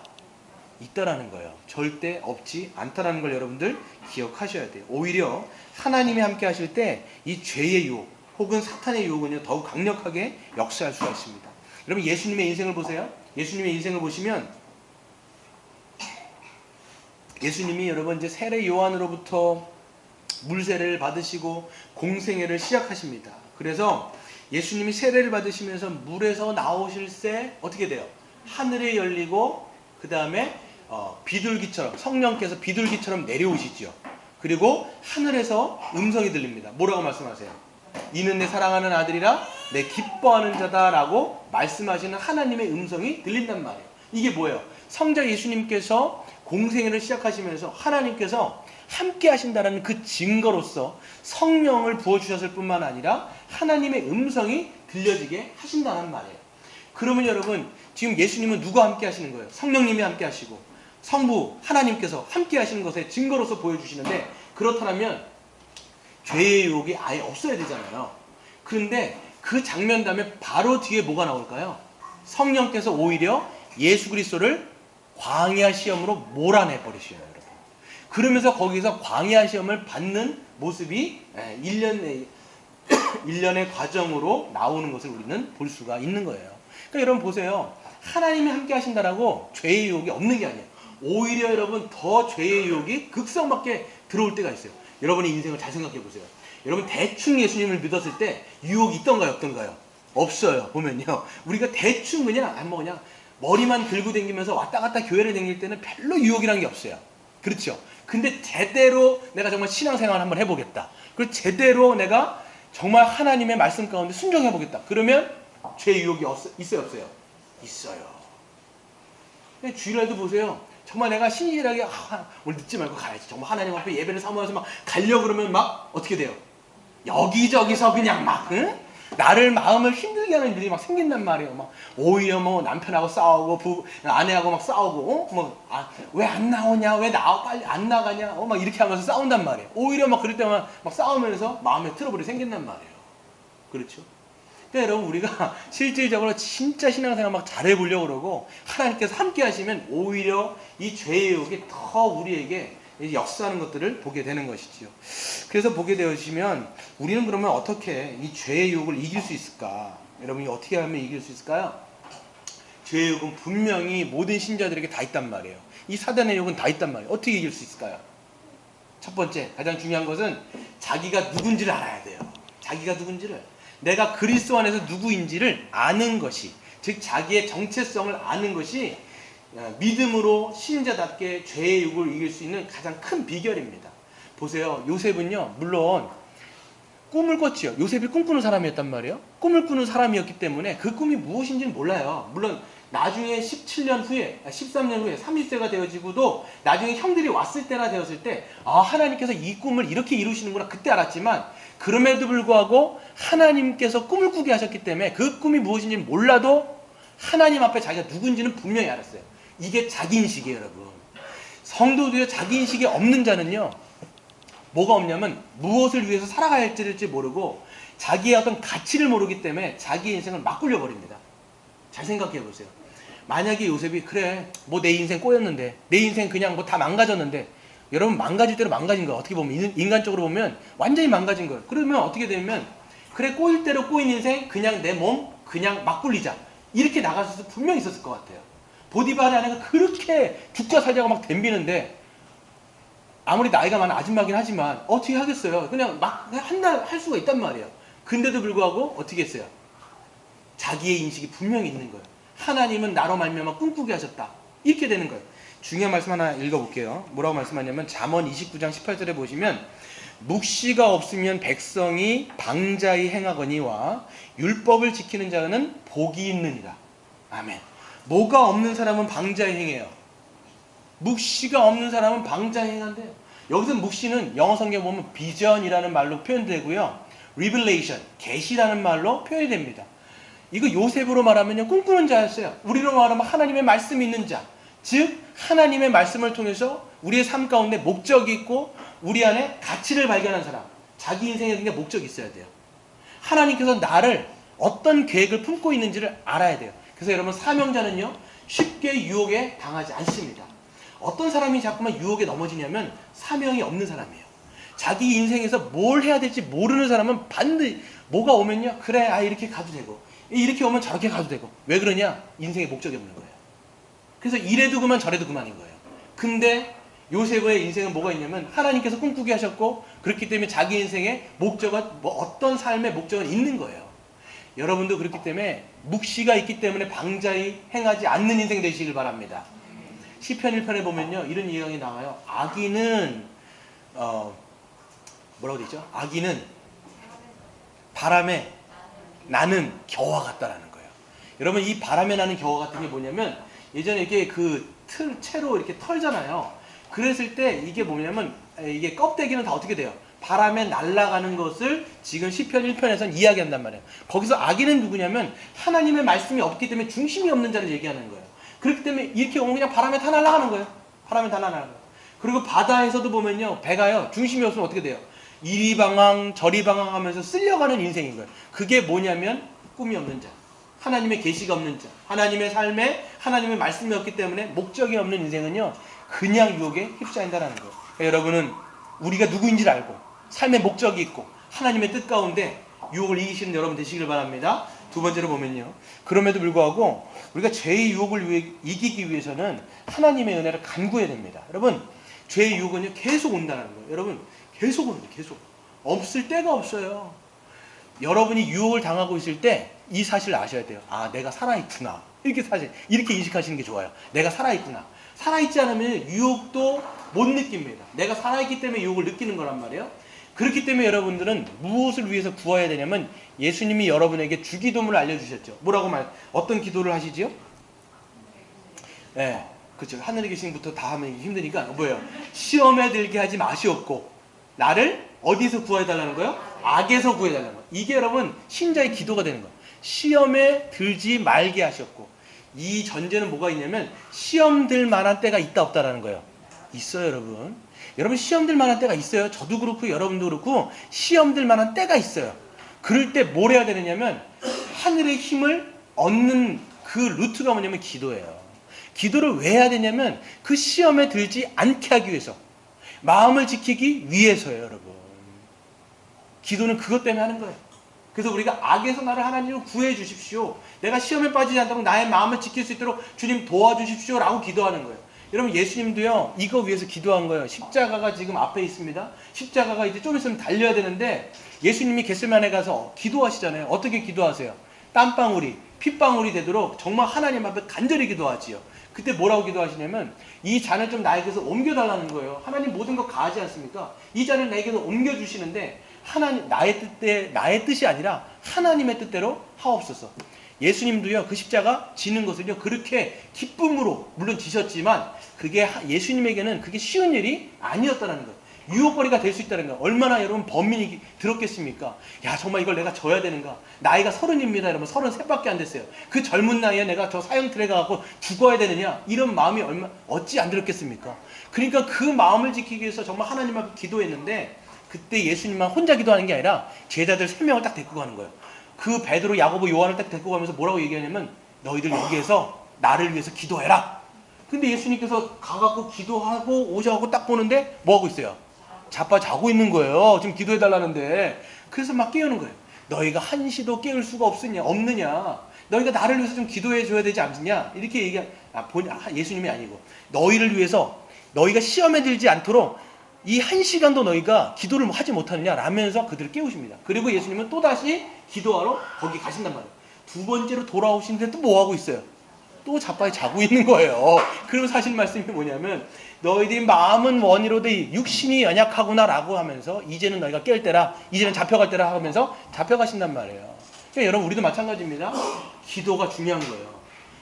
A: 있다라는 거예요. 절대 없지 않다라는 걸 여러분들 기억하셔야 돼요. 오히려 하나님이 함께 하실 때 이 죄의 유혹 혹은 사탄의 유혹은요 더욱 강력하게 역사할 수가 있습니다. 여러분 예수님의 인생을 보세요. 예수님의 인생을 보시면 예수님이 여러분 이제 세례 요한으로부터 물세례를 받으시고 공생애를 시작하십니다. 그래서 예수님이 세례를 받으시면서 물에서 나오실 때 어떻게 돼요? 하늘이 열리고 그 다음에 비둘기처럼, 성령께서 비둘기처럼 내려오시죠. 그리고 하늘에서 음성이 들립니다. 뭐라고 말씀하세요? 이는 내 사랑하는 아들이라 내 기뻐하는 자다라고 말씀하시는 하나님의 음성이 들린단 말이에요. 이게 뭐예요? 성자 예수님께서 공생애를 시작하시면서 하나님께서 함께 하신다는 그 증거로서 성령을 부어주셨을 뿐만 아니라 하나님의 음성이 들려지게 하신다는 말이에요. 그러면 여러분, 지금 예수님은 누가 함께 하시는 거예요? 성령님이 함께 하시고 성부 하나님께서 함께 하시는 것의 증거로서 보여주시는데, 그렇다면 죄의 유혹이 아예 없어야 되잖아요. 그런데 그 장면 다음에 바로 뒤에 뭐가 나올까요? 성령께서 오히려 예수 그리스도를 광야 시험으로 몰아내 버리시는 거예요. 그러면서 거기서 광야 시험을 받는 모습이 1년의 과정으로 나오는 것을 우리는 볼 수가 있는 거예요. 그러니까 여러분 보세요. 하나님이 함께 하신다라고 죄의 유혹이 없는 게 아니에요. 오히려 여러분 더 죄의 유혹이 극성맞게 들어올 때가 있어요. 여러분의 인생을 잘 생각해 보세요. 여러분 대충 예수님을 믿었을 때 유혹이 있던가요, 없던가요? 없어요. 보면요, 우리가 대충 그냥 머리만 들고 다니면서 왔다 갔다 교회를 다닐 때는 별로 유혹이란 게 없어요. 그렇죠? 근데 제대로 내가 정말 신앙생활을 한번 해보겠다. 그리고 제대로 내가 정말 하나님의 말씀 가운데 순종해보겠다. 그러면 죄의 유혹이 있어요, 없어요? 있어요. 주일날도 보세요. 정말 내가 신실하게 오늘 늦지 말고 가야지. 정말 하나님 앞에 예배를 사모해서 막 가려고 그러면 막 어떻게 돼요? 여기저기서 그냥 막 나를 마음을 힘들게 하는 일이 막 생긴단 말이에요. 막 오히려 뭐 남편하고 싸우고 아내하고 막 싸우고 왜 안 나오냐, 왜 빨리 안 나가냐, 막 이렇게 하면서 싸운단 말이에요. 오히려 막 그럴 때만 막 싸우면서 마음에 트러블이 생긴단 말이에요. 그렇죠? 그러니까 여러분, 우리가 실질적으로 진짜 신앙생활 막 잘해보려고 그러고 하나님께서 함께 하시면 오히려 이 죄의 유혹이 더 우리에게 역사하는 것들을 보게 되는 것이지요. 그래서 보게 되시면 우리는 그러면 어떻게 이 죄의 유혹을 이길 수 있을까? 여러분이 어떻게 하면 이길 수 있을까요? 죄의 유혹은 분명히 모든 신자들에게 다 있단 말이에요. 이 사단의 유혹은 다 있단 말이에요. 어떻게 이길 수 있을까요? 첫 번째, 가장 중요한 것은 자기가 누군지를 알아야 돼요. 자기가 누군지를, 내가 그리스도 안에서 누구인지를 아는 것이, 즉 자기의 정체성을 아는 것이 믿음으로 신자답게 죄의 유혹을 이길 수 있는 가장 큰 비결입니다. 보세요. 요셉은요, 물론 꿈을 꿨지요. 요셉이 꿈꾸는 사람이었단 말이에요. 꿈을 꾸는 사람이었기 때문에 그 꿈이 무엇인지는 몰라요. 물론 나중에 13년 후에 30세가 되어지고도 나중에 형들이 왔을 때나 되었을 때 하나님께서 이 꿈을 이렇게 이루시는구나 그때 알았지만, 그럼에도 불구하고 하나님께서 꿈을 꾸게 하셨기 때문에 그 꿈이 무엇인지는 몰라도 하나님 앞에 자기가 누군지는 분명히 알았어요. 이게 자기인식이에요, 여러분. 성도들의 자기인식이 없는 자는요, 뭐가 없냐면 무엇을 위해서 살아가야 할지 모르고 자기의 어떤 가치를 모르기 때문에 자기 인생을 막 굴려버립니다. 잘 생각해 보세요. 만약에 요셉이 그래 뭐 내 인생 꼬였는데, 내 인생 그냥 뭐 다 망가졌는데, 여러분 망가질 대로 망가진 거예요. 어떻게 보면 인간적으로 보면 완전히 망가진 거예요. 그러면 어떻게 되면 그래 꼬일 대로 꼬인 인생 그냥 내 몸 그냥 막 굴리자 이렇게 나갈 수 분명히 있었을 것 같아요. 보디발의 아내가 그렇게 죽자 살자고 막 덤비는데, 아무리 나이가 많은 아줌마긴 하지만 어떻게 하겠어요. 그냥 막 할 수가 있단 말이에요. 근데도 불구하고 어떻게 했어요? 자기의 인식이 분명히 있는 거예요. 하나님은 나로 말미암아 꿈꾸게 하셨다. 이렇게 되는 거예요. 중요한 말씀 하나 읽어볼게요. 뭐라고 말씀하냐면 잠언 29장 18절에 보시면 묵시가 없으면 백성이 방자히 행하거니와 율법을 지키는 자는 복이 있느니라. 아멘. 뭐가 없는 사람은 방자히 행해요. 묵시가 없는 사람은 방자히 행한대요. 여기서 묵시는 영어 성경 보면 비전이라는 말로 표현되고요, revelation, 계시라는 말로 표현이 됩니다. 이거 요셉으로 말하면 꿈꾸는 자였어요. 우리로 말하면 하나님의 말씀이 있는 자, 즉 하나님의 말씀을 통해서 우리의 삶 가운데 목적이 있고 우리 안에 가치를 발견한 사람, 자기 인생에 대한 목적이 있어야 돼요. 하나님께서 나를 어떤 계획을 품고 있는지를 알아야 돼요. 그래서 여러분, 사명자는요 쉽게 유혹에 당하지 않습니다. 어떤 사람이 자꾸만 유혹에 넘어지냐면 사명이 없는 사람이에요. 자기 인생에서 뭘 해야 될지 모르는 사람은 반드시 뭐가 오면요, 그래 이렇게 가도 되고 이렇게 오면 저렇게 가도 되고. 왜 그러냐? 인생에 목적이 없는 거예요. 그래서 이래도 그만 저래도 그만인 거예요. 근데 요셉의 인생은 뭐가 있냐면 하나님께서 꿈꾸게 하셨고 그렇기 때문에 자기 인생의 목적은 어떤 삶의 목적은 있는 거예요. 여러분도 그렇기 때문에 묵시가 있기 때문에 방자히 행하지 않는 인생 되시길 바랍니다. 시편 1편에 보면요 이런 이야기 나와요. 악인은 뭐라고 되죠? 악인은 바람에 나는 겨와 같다라는 거예요. 여러분 이 바람에 나는 겨와 같은 게 뭐냐면 예전에 이렇게 그 채로 이렇게 털잖아요. 그랬을 때 이게 뭐냐면 이게 껍데기는 다 어떻게 돼요? 바람에 날아가는 것을 지금 시편 1편에서는 이야기한단 말이에요. 거기서 악인은 누구냐면 하나님의 말씀이 없기 때문에 중심이 없는 자를 얘기하는 거예요. 그렇기 때문에 이렇게 오면 그냥 바람에 다 날아가는 거예요. 바람에 다 날아가는 거예요. 그리고 바다에서도 보면요 배가요 중심이 없으면 어떻게 돼요? 이리 방황 저리 방황하면서 쓸려가는 인생인 거예요. 그게 뭐냐면 꿈이 없는 자, 하나님의 계시가 없는 자, 하나님의 삶에 하나님의 말씀이 없기 때문에 목적이 없는 인생은요 그냥 유혹에 휩싸인다는 거예요. 그러니까 여러분은 우리가 누구인지를 알고 삶의 목적이 있고 하나님의 뜻 가운데 유혹을 이기시는 여러분 되시길 바랍니다. 두 번째로 보면요 그럼에도 불구하고 우리가 죄의 유혹을 이기기 위해서는 하나님의 은혜를 간구해야 됩니다. 여러분 죄의 유혹은요 계속 온다는 거예요. 여러분 계속 오는데 계속 없을 때가 없어요. 여러분이 유혹을 당하고 있을 때 이 사실을 아셔야 돼요. 아 내가 살아있구나 이렇게 인식하시는 게 좋아요. 내가 살아있구나. 살아있지 않으면 유혹도 못 느낍니다. 내가 살아있기 때문에 유혹을 느끼는 거란 말이에요. 그렇기 때문에 여러분들은 무엇을 위해서 구해야 되냐면 예수님이 여러분에게 주기도문을 알려주셨죠. 어떤 기도를 하시지요? 네, 그렇죠. 하늘에 계신 분부터 다 하면 힘드니까 뭐예요? 시험에 들게 하지 마시옵고 나를 어디서 구해달라는 거예요? 악에서 구해달라는 거예요. 이게 여러분 신자의 기도가 되는 거예요. 시험에 들지 말게 하셨고 이 전제는 뭐가 있냐면 시험 들 만한 때가 있다 없다라는 거예요. 있어요 여러분. 여러분 시험 들 만한 때가 있어요. 저도 그렇고 여러분도 그렇고 시험 들 만한 때가 있어요. 그럴 때 뭘 해야 되느냐면 하늘의 힘을 얻는 그 루트가 뭐냐면 기도예요. 기도를 왜 해야 되냐면 그 시험에 들지 않게 하기 위해서 마음을 지키기 위해서예요 여러분. 기도는 그것 때문에 하는 거예요. 그래서 우리가 악에서 나를 하나님을 구해 주십시오. 내가 시험에 빠지지 않도록 나의 마음을 지킬 수 있도록 주님 도와주십시오 라고 기도하는 거예요. 여러분 예수님도요 이거 위해서 기도한 거예요. 십자가가 지금 앞에 있습니다. 십자가가 이제 좀 있으면 달려야 되는데 예수님이 겟세마네 가서 기도하시잖아요. 어떻게 기도하세요? 땀방울이 핏방울이 되도록 정말 하나님 앞에 간절히 기도하지요. 그때 뭐라고 기도하시냐면 이 잔을 좀 나에게서 옮겨달라는 거예요. 하나님 모든 거 가하지 않습니까? 이 잔을 나에게서 옮겨주시는데 하나님 나의 뜻이 아니라 하나님의 뜻대로 하옵소서. 예수님도요 그 십자가 지는 것을요 그렇게 기쁨으로 물론 지셨지만 그게 예수님에게는 그게 쉬운 일이 아니었다는 거예요. 유혹거리가 될 수 있다는 거예요. 얼마나 여러분 번민이 들었겠습니까? 야 정말 이걸 내가 져야 되는가? 나이가 30입니다 여러분. 33밖에 안 됐어요. 그 젊은 나이에 내가 저 사형틀에 가고 죽어야 되느냐? 이런 마음이 어찌 안 들었겠습니까? 그러니까 그 마음을 지키기 위해서 정말 하나님 앞에 기도했는데 그때 예수님만 혼자 기도하는 게 아니라 제자들 3명을 딱 데리고 가는 거예요. 그 베드로, 야고보, 요한을 딱 데리고 가면서 뭐라고 얘기하냐면 너희들 여기에서 나를 위해서 기도해라. 근데 예수님께서 가갖고 기도하고 오셔갖고 딱 보는데 뭐하고 있어요? 자빠 자고 있는 거예요. 지금 기도해달라는데. 그래서 막 깨우는 거예요. 너희가 한시도 깨울 수가 없느냐? 너희가 나를 위해서 좀 기도해줘야 되지 않느냐? 이렇게 예수님이 아니고 너희를 위해서 너희가 시험에 들지 않도록 이 1시간도 너희가 기도를 하지 못하느냐 라면서 그들을 깨우십니다. 그리고 예수님은 또다시 기도하러 거기 가신단 말이에요. 두 번째로 돌아오시는데 또 뭐하고 있어요? 또 자빠에 자고 있는 거예요. 그러면 사실 말씀이 뭐냐면 너희들이 마음은 원이로되 육신이 연약하구나 라고 하면서 이제는 너희가 깰 때라, 이제는 잡혀갈 때라 하면서 잡혀가신단 말이에요. 그러니까 여러분 우리도 마찬가지입니다. 기도가 중요한 거예요.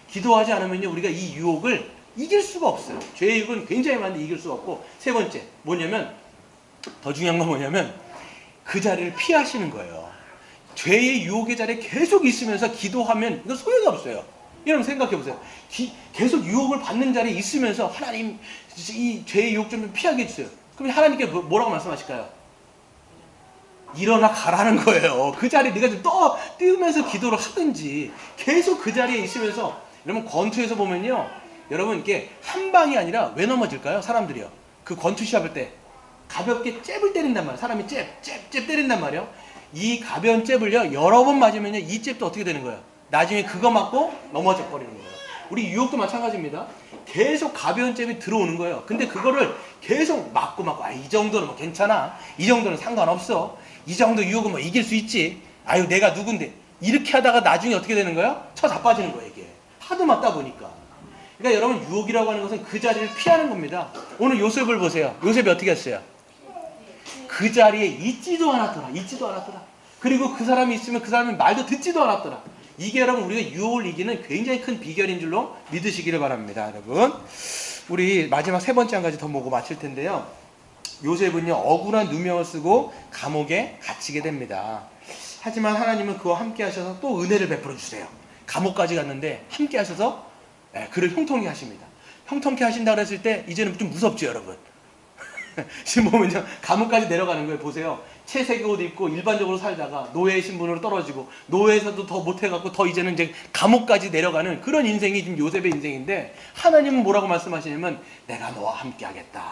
A: 기도하지 않으면요 우리가 이 유혹을 이길 수가 없어요. 죄의 유혹은 굉장히 많은데 이길 수가 없고, 세 번째 뭐냐면 더 중요한 건 뭐냐면 그 자리를 피하시는 거예요. 죄의 유혹의 자리에 계속 있으면서 기도하면 이건 소용이 없어요. 여러분 생각해 보세요. 계속 유혹을 받는 자리에 있으면서 하나님 이 죄의 유혹 좀 피하게 해주세요. 그럼 하나님께 뭐라고 말씀하실까요? 일어나 가라는 거예요. 그 자리에 네가 좀 뛰면서 기도를 하든지 계속 그 자리에 있으면서. 여러분 권투에서 보면요 여러분 이게 한 방이 아니라 왜 넘어질까요? 사람들이요. 그 권투 시합할 때 가볍게 잽을 때린단 말이에요. 사람이 잽 때린단 말이에요. 이 가벼운 잽을요 여러 번 맞으면요 이 잽도 어떻게 되는 거예요? 나중에 그거 맞고 넘어져 버리는 거예요. 우리 유혹도 마찬가지입니다. 계속 가벼운 잽이 들어오는 거예요. 근데 그거를 계속 맞고 이 정도는 뭐 괜찮아. 이 정도는 상관없어. 이 정도 유혹은 뭐 이길 수 있지. 아유, 내가 누군데. 이렇게 하다가 나중에 어떻게 되는 거야? 쳐 자빠지는 거예요, 이게. 하도 맞다 보니까. 그러니까 여러분, 유혹이라고 하는 것은 그 자리를 피하는 겁니다. 오늘 요셉을 보세요. 요셉이 어떻게 했어요? 그 자리에 있지도 않았더라. 그리고 그 사람이 있으면 그 사람이 말도 듣지도 않았더라. 이게 여러분, 우리가 유혹을 이기는 굉장히 큰 비결인 줄로 믿으시기를 바랍니다. 여러분, 우리 마지막 세 번째 한 가지 더 보고 마칠 텐데요. 요셉은요, 억울한 누명을 쓰고 감옥에 갇히게 됩니다. 하지만 하나님은 그와 함께 하셔서 또 은혜를 베풀어 주세요. 감옥까지 갔는데 함께 하셔서 그를 형통케 하십니다. 형통케 하신다 그랬을 때 이제는 좀 무섭죠, 여러분. 지금 보면요, 감옥까지 내려가는 거예요. 보세요. 채색의 옷 입고 일반적으로 살다가 노예 신분으로 떨어지고, 노예에서도 더 못해갖고 더 이제는 이제 감옥까지 내려가는 그런 인생이 지금 요셉의 인생인데, 하나님은 뭐라고 말씀하시냐면, 내가 너와 함께 하겠다.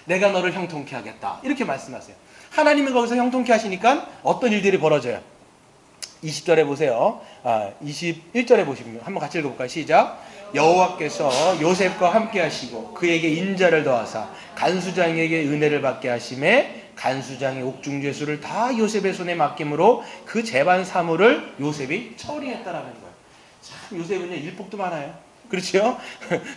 A: 내가 너를 형통케 하겠다. 이렇게 말씀하세요. 하나님은 거기서 형통케 하시니까 어떤 일들이 벌어져요? 20절에 보세요. 21절에 보시면 한번 같이 읽어볼까요? 시작. 여호와께서 요셉과 함께 하시고 그에게 인자를 더하사 간수장에게 은혜를 받게 하심에 간수장의 옥중죄수를 다 요셉의 손에 맡김으로 그 재반 사물을 요셉이 처리했다라는 거예요. 참 요셉은요, 일복도 많아요. 그렇죠?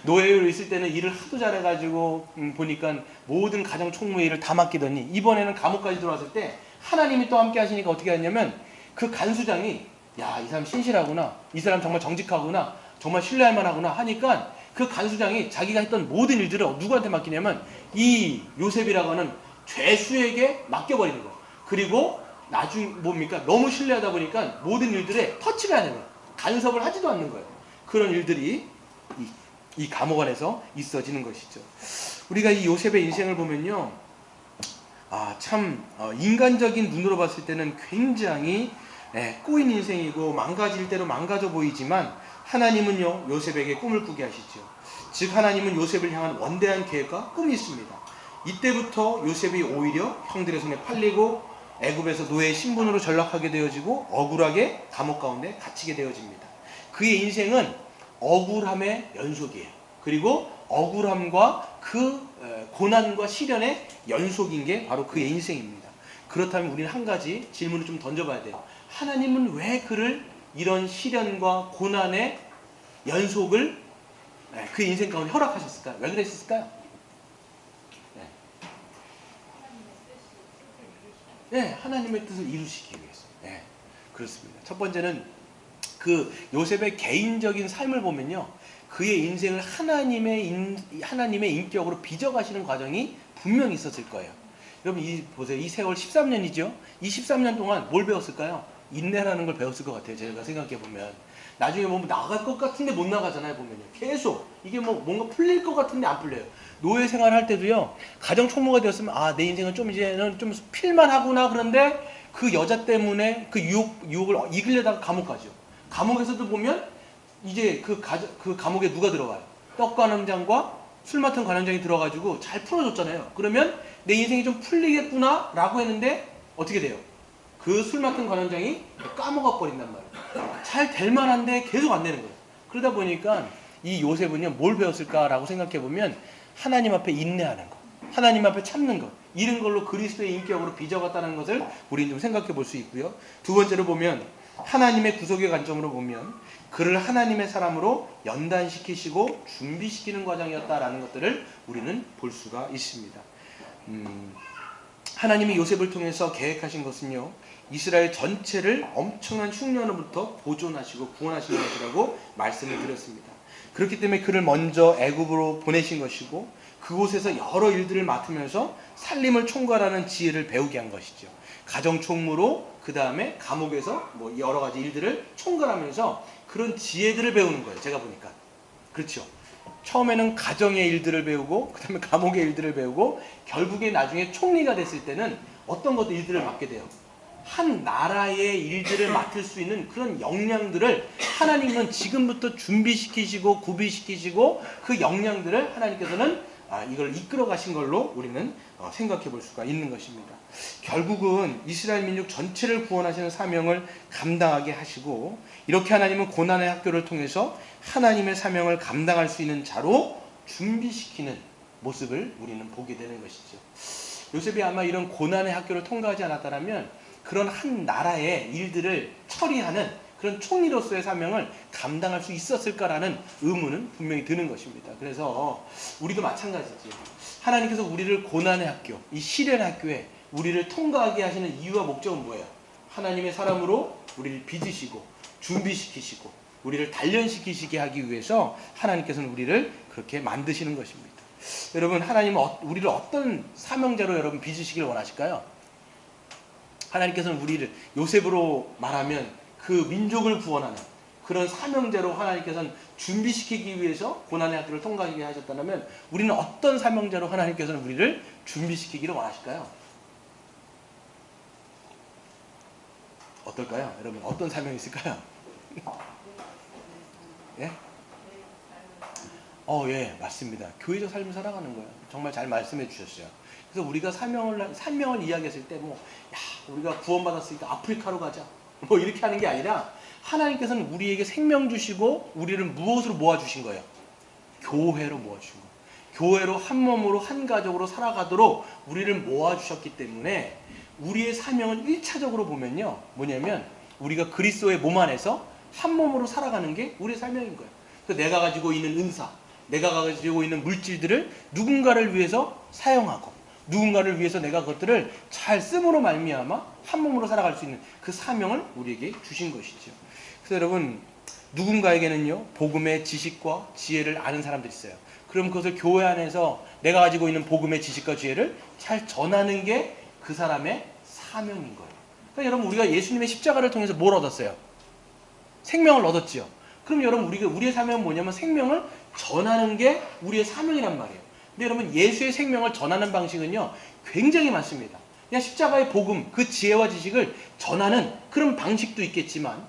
A: 노예로 있을 때는 일을 하도 잘해가지고 보니까 모든 가정 총무의 일을 다 맡기더니 이번에는 감옥까지 들어왔을 때 하나님이 또 함께 하시니까 어떻게 하냐면, 그 간수장이 야, 이 사람 신실하구나, 이 사람 정말 정직하구나, 정말 신뢰할 만하구나 하니까 그 간수장이 자기가 했던 모든 일들을 누구한테 맡기냐면 이 요셉이라고 하는 죄수에게 맡겨버리는 거예요. 그리고 나중에 뭡니까? 너무 신뢰하다 보니까 모든 일들에 터치가 안 되는 거예요. 간섭을 하지도 않는 거예요. 그런 일들이 이 감옥 안에서 있어지는 것이죠. 우리가 이 요셉의 인생을 보면요, 참 인간적인 눈으로 봤을 때는 굉장히 꼬인 인생이고 망가질 대로 망가져 보이지만, 하나님은요, 요셉에게 꿈을 꾸게 하시죠. 즉 하나님은 요셉을 향한 원대한 계획과 꿈이 있습니다. 이때부터 요셉이 오히려 형들의 손에 팔리고 애굽에서 노예 신분으로 전락하게 되어지고 억울하게 감옥 가운데 갇히게 되어집니다. 그의 인생은 억울함의 연속이에요. 그리고 억울함과 그 고난과 시련의 연속인 게 바로 그의 인생입니다. 그렇다면 우리는 한 가지 질문을 좀 던져봐야 돼요. 하나님은 왜 그를 이런 시련과 고난의 연속을 그 인생 가운데 허락하셨을까요? 왜 그랬을까요? 하나님의 뜻을 이루시기 위해서. 그렇습니다. 첫 번째는 그 요셉의 개인적인 삶을 보면요, 그의 인생을 하나님의 인격으로 빚어가시는 과정이 분명히 있었을 거예요. 여러분, 보세요. 이 세월 13년이죠. 이 13년 동안 뭘 배웠을까요? 인내라는 걸 배웠을 것 같아요. 제가 생각해보면. 나중에 보면 나갈 것 같은데 못 나가잖아요. 보면요. 계속. 이게 뭔가 풀릴 것 같은데 안 풀려요. 노예 생활할 때도요, 가정 총무가 되었으면, 내 인생은 좀 이제는 좀 필만하구나. 그런데 그 여자 때문에 그 유혹을 이기려다가 감옥 가죠. 감옥에서도 보면 이제 그 감옥에 누가 들어가요? 떡관원장과 술 맡은 관원장이 들어가지고 잘 풀어줬잖아요. 그러면 내 인생이 좀 풀리겠구나 라고 했는데 어떻게 돼요? 그 술 맡은 관원장이 까먹어 버린단 말이에요. 잘 될 만한데 계속 안 되는 거예요. 그러다 보니까 이 요셉은요, 뭘 배웠을까라고 생각해 보면, 하나님 앞에 인내하는 것, 하나님 앞에 참는 것, 이런 걸로 그리스도의 인격으로 빚어갔다는 것을 우리는 좀 생각해 볼 수 있고요. 두 번째로 보면, 하나님의 구속의 관점으로 보면 그를 하나님의 사람으로 연단시키시고 준비시키는 과정이었다라는 것들을 우리는 볼 수가 있습니다. 하나님이 요셉을 통해서 계획하신 것은요, 이스라엘 전체를 엄청난 흉년으로부터 보존하시고 구원하신 것이라고 말씀을 드렸습니다. 그렇기 때문에 그를 먼저 애굽으로 보내신 것이고, 그곳에서 여러 일들을 맡으면서 살림을 총괄하는 지혜를 배우게 한 것이죠. 가정 총무로, 그 다음에 감옥에서 여러 가지 일들을 총괄하면서 그런 지혜들을 배우는 거예요. 제가 보니까. 그렇죠. 처음에는 가정의 일들을 배우고, 그 다음에 감옥의 일들을 배우고, 결국에 나중에 총리가 됐을 때는 어떤 것도 일들을 맡게 돼요. 한 나라의 일들을 맡을 수 있는 그런 역량들을 하나님은 지금부터 준비시키시고 구비시키시고, 그 역량들을 하나님께서는 이걸 이끌어 가신 걸로 우리는 생각해 볼 수가 있는 것입니다. 결국은 이스라엘 민족 전체를 구원하시는 사명을 감당하게 하시고, 이렇게 하나님은 고난의 학교를 통해서 하나님의 사명을 감당할 수 있는 자로 준비시키는 모습을 우리는 보게 되는 것이죠. 요셉이 아마 이런 고난의 학교를 통과하지 않았다면 그런 한 나라의 일들을 처리하는 그런 총리로서의 사명을 감당할 수 있었을까라는 의문은 분명히 드는 것입니다. 그래서 우리도 마찬가지지. 하나님께서 우리를 고난의 학교, 이 시련의 학교에 우리를 통과하게 하시는 이유와 목적은 뭐예요? 하나님의 사람으로 우리를 빚으시고 준비시키시고 우리를 단련시키시게 하기 위해서 하나님께서는 우리를 그렇게 만드시는 것입니다. 여러분, 하나님은 우리를 어떤 사명자로 여러분 빚으시길 원하실까요? 하나님께서는 우리를 요셉으로 말하면 그 민족을 구원하는 그런 사명자로 하나님께서는 준비시키기 위해서 고난의 학교를 통과하게 하셨다면 우리는 어떤 사명자로 하나님께서는 우리를 준비시키기를 원하실까요? 어떨까요? 여러분, 어떤 사명이 있을까요? 예? 예, 맞습니다. 교회적 삶을 살아가는 거예요. 정말 잘 말씀해 주셨어요. 그래서 우리가 사명을 이야기했을 때 우리가 구원받았으니까 아프리카로 가자. 이렇게 하는 게 아니라 하나님께서는 우리에게 생명 주시고 우리를 무엇으로 모아주신 거예요? 교회로 모아주신 거예요. 교회로 한 몸으로 한 가족으로 살아가도록 우리를 모아주셨기 때문에 우리의 사명은 1차적으로 보면요. 뭐냐면 우리가 그리스도의 몸 안에서 한 몸으로 살아가는 게 우리의 사명인 거예요. 그래서 내가 가지고 있는 은사, 내가 가지고 있는 물질들을 누군가를 위해서 사용하고 누군가를 위해서 내가 그것들을 잘 씀으로 말미암아 한 몸으로 살아갈 수 있는 그 사명을 우리에게 주신 것이죠. 그래서 여러분, 누군가에게는요 복음의 지식과 지혜를 아는 사람들이 있어요. 그럼 그것을 교회 안에서 내가 가지고 있는 복음의 지식과 지혜를 잘 전하는 게 그 사람의 사명인 거예요. 그러니까 여러분, 우리가 예수님의 십자가를 통해서 뭘 얻었어요? 생명을 얻었지요. 그럼 여러분, 우리의 사명은 뭐냐면 생명을 전하는 게 우리의 사명이란 말이에요. 근데 여러분, 예수의 생명을 전하는 방식은요 굉장히 많습니다. 그냥 십자가의 복음, 그 지혜와 지식을 전하는 그런 방식도 있겠지만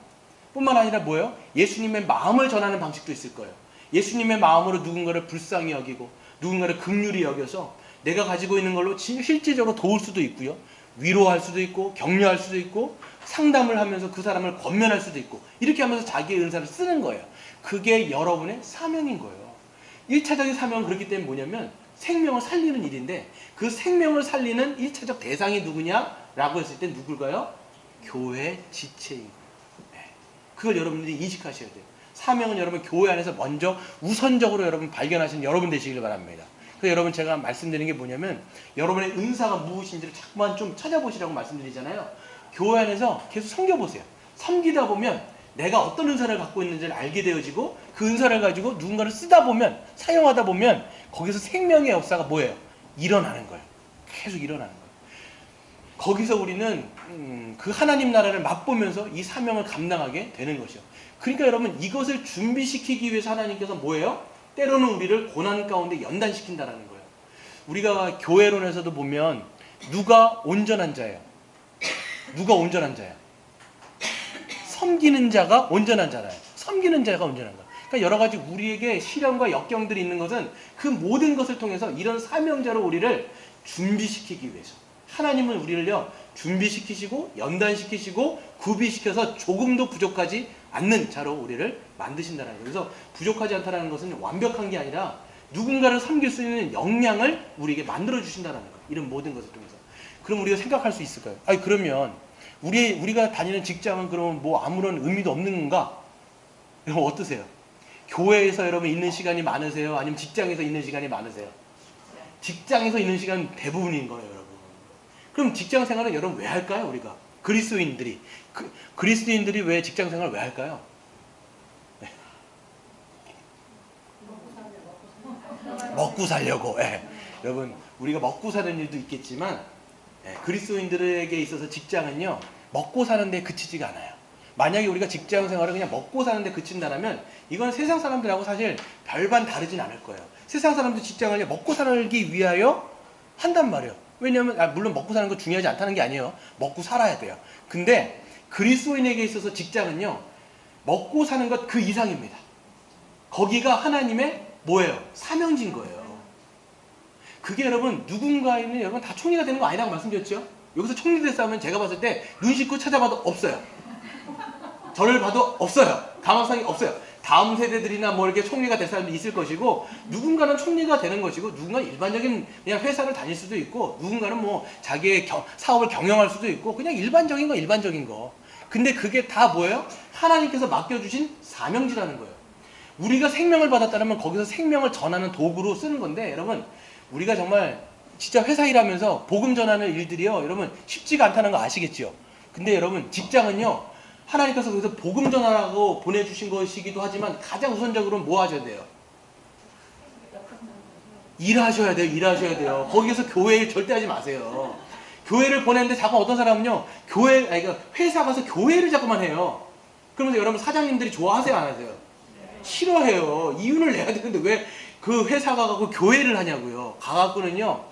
A: 뿐만 아니라 뭐예요? 예수님의 마음을 전하는 방식도 있을 거예요. 예수님의 마음으로 누군가를 불쌍히 여기고 누군가를 긍휼히 여겨서 내가 가지고 있는 걸로 실질적으로 도울 수도 있고요, 위로할 수도 있고 격려할 수도 있고 상담을 하면서 그 사람을 권면할 수도 있고 이렇게 하면서 자기의 은사를 쓰는 거예요. 그게 여러분의 사명인 거예요. 1차적인 사명은 그렇기 때문에 뭐냐면 생명을 살리는 일인데, 그 생명을 살리는 1차적 대상이 누구냐라고 했을 때 누굴까요? 교회 지체인 거예요. 그걸 여러분들이 인식하셔야 돼요. 사명은 여러분 교회 안에서 먼저 우선적으로 여러분 발견하시는 여러분 되시길 바랍니다. 그래서 여러분, 제가 말씀드리는 게 뭐냐면 여러분의 은사가 무엇인지를 자꾸만 좀 찾아보시라고 말씀드리잖아요. 교회 안에서 계속 섬겨보세요. 섬기다 보면 내가 어떤 은사를 갖고 있는지를 알게 되어지고 그 은사를 가지고 누군가를 쓰다 보면, 사용하다 보면 거기서 생명의 역사가 뭐예요? 일어나는 거예요. 계속 일어나는 거예요. 거기서 우리는 그 하나님 나라를 맛보면서 이 사명을 감당하게 되는 것이요. 그러니까 여러분, 이것을 준비시키기 위해서 하나님께서 뭐예요? 때로는 우리를 고난 가운데 연단시킨다는 거예요. 우리가 교회론에서도 보면 누가 온전한 자예요? 누가 온전한 자야? 섬기는 자가 온전한 자라요. 섬기는 자가 온전한 거. 그러니까 여러 가지 우리에게 시련과 역경들이 있는 것은 그 모든 것을 통해서 이런 사명자로 우리를 준비시키기 위해서 하나님은 우리를요 준비시키시고 연단시키시고 구비시켜서 조금도 부족하지 않는 자로 우리를 만드신다는 거예요. 그래서 부족하지 않다는 것은 완벽한 게 아니라 누군가를 섬길 수 있는 역량을 우리에게 만들어 주신다는 거예요. 이런 모든 것을 통해서. 그럼 우리가 생각할 수 있을까요? 그러면 우리가 다니는 직장은 그러면 뭐 아무런 의미도 없는 건가? 여러분 어떠세요? 교회에서 여러분 있는 시간이 많으세요? 아니면 직장에서 있는 시간이 많으세요? 직장에서 있는 시간 대부분인 거예요, 여러분. 그럼 직장 생활은 여러분 왜 할까요, 우리가? 그리스도인들이. 그리스도인들이 왜 직장 생활을 왜 할까요? 네. 먹고 살려고. 네. 여러분, 우리가 먹고 사는 일도 있겠지만, 그리스도인들에게 있어서 직장은요, 먹고 사는 데 그치지가 않아요. 만약에 우리가 직장 생활을 그냥 먹고 사는 데 그친다면, 이건 세상 사람들하고 사실 별반 다르진 않을 거예요. 세상 사람들 직장을 먹고 살기 위하여 한단 말이에요. 왜냐하면 물론 먹고 사는 거 중요하지 않다는 게 아니에요. 먹고 살아야 돼요. 근데 그리스도인에게 있어서 직장은요, 먹고 사는 것 그 이상입니다. 거기가 하나님의 뭐예요? 사명진 거예요. 그게 여러분 누군가에는 여러분 다 총리가 되는 거 아니라고 말씀드렸죠? 여기서 총리 됐으면 제가 봤을 때 눈 씻고 찾아봐도 없어요. 저를 봐도 없어요. 가망성이 없어요. 다음 세대들이나 뭐 이렇게 총리가 될 사람도 있을 것이고, 누군가는 총리가 되는 것이고, 누군가는 일반적인 그냥 회사를 다닐 수도 있고, 누군가는 뭐 자기의 사업을 경영할 수도 있고, 그냥 일반적인 거. 근데 그게 다 뭐예요? 하나님께서 맡겨주신 사명지라는 거예요. 우리가 생명을 받았다면 거기서 생명을 전하는 도구로 쓰는 건데, 여러분 우리가 정말 진짜 회사 일하면서 복음 전하는 일들이요, 여러분 쉽지가 않다는 거 아시겠죠? 근데 여러분 직장은요, 하나님께서 거기서 복음 전하라고 보내주신 것이기도 하지만 가장 우선적으로는 뭐 하셔야 돼요? 일하셔야 돼요. 거기서 교회 일 절대 하지 마세요. 교회를 보내는데 자꾸 어떤 사람은요, 그러니까 회사 가서 교회를 자꾸만 해요. 그러면서 여러분 사장님들이 좋아하세요, 안 하세요? 싫어해요. 이윤을 내야 되는데 왜 그 회사가 가고 교회를 하냐고요. 가갖고는요,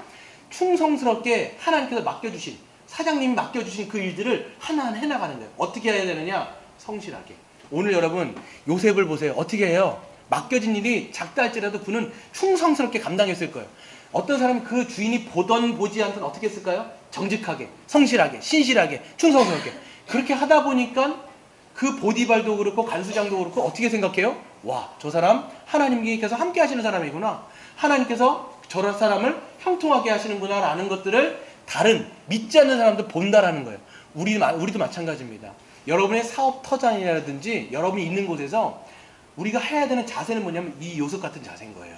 A: 충성스럽게 하나님께서 맡겨주신, 사장님이 맡겨주신 그 일들을 하나하나 해나가는 거예요. 어떻게 해야 되느냐? 성실하게. 오늘 여러분 요셉을 보세요. 어떻게 해요? 맡겨진 일이 작다 할지라도 그는 충성스럽게 감당했을 거예요. 어떤 사람은 그 주인이 보던 보지 않던 어떻게 했을까요? 정직하게, 성실하게, 신실하게, 충성스럽게. 그렇게 하다 보니까 그 보디발도 그렇고 간수장도 그렇고 어떻게 생각해요? 와, 저 사람 하나님께서 함께 하시는 사람이구나. 하나님께서 저런 사람을 형통하게 하시는구나 라는 것들을 다른 믿지 않는 사람도 본다라는 거예요. 우리도 마찬가지입니다. 여러분의 사업 터전이라든지 여러분이 있는 곳에서 우리가 해야 되는 자세는 뭐냐면 이 요셉 같은 자세인 거예요.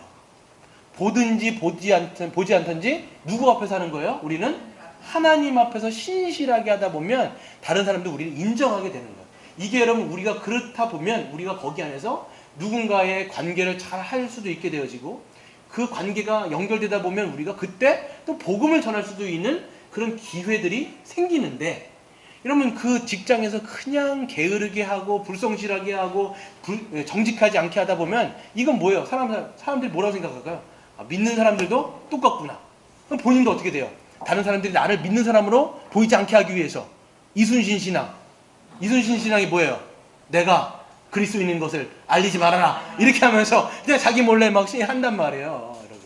A: 보든지 보지 않든지 누구 앞에서 하는 거예요? 우리는 하나님 앞에서 신실하게 하다 보면 다른 사람도 우리를 인정하게 되는 거예요. 이게 여러분 우리가 그렇다 보면 우리가 거기 안에서 누군가의 관계를 잘 할 수도 있게 되어지고, 그 관계가 연결되다 보면 우리가 그때 또 복음을 전할 수도 있는 그런 기회들이 생기는데, 여러분 그 직장에서 그냥 게으르게 하고 불성실하게 하고 정직하지 않게 하다 보면 이건 뭐예요? 사람들이 뭐라고 생각할까요? 믿는 사람들도 똑같구나. 그럼 본인도 어떻게 돼요? 다른 사람들이 나를 믿는 사람으로 보이지 않게 하기 위해서 이순신 신앙이 뭐예요? 내가 그리스도인인 것을 알리지 말아라, 이렇게 하면서 그냥 자기 몰래 막 한단 말이에요. 여러분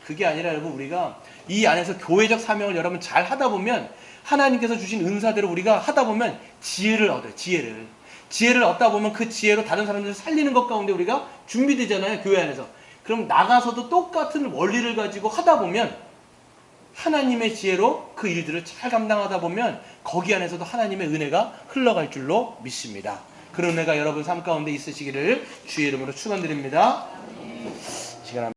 A: 그게 아니라, 여러분 우리가 이 안에서 교회적 사명을 여러분 잘 하다 보면, 하나님께서 주신 은사대로 우리가 하다 보면 지혜를 얻어요. 지혜를 얻다 보면 그 지혜로 다른 사람들을 살리는 것 가운데 우리가 준비되잖아요, 교회 안에서. 그럼 나가서도 똑같은 원리를 가지고 하다 보면 하나님의 지혜로 그 일들을 잘 감당하다 보면 거기 안에서도 하나님의 은혜가 흘러갈 줄로 믿습니다. 그런 은혜가 여러분 삶 가운데 있으시기를 주의 이름으로 축원드립니다. 시간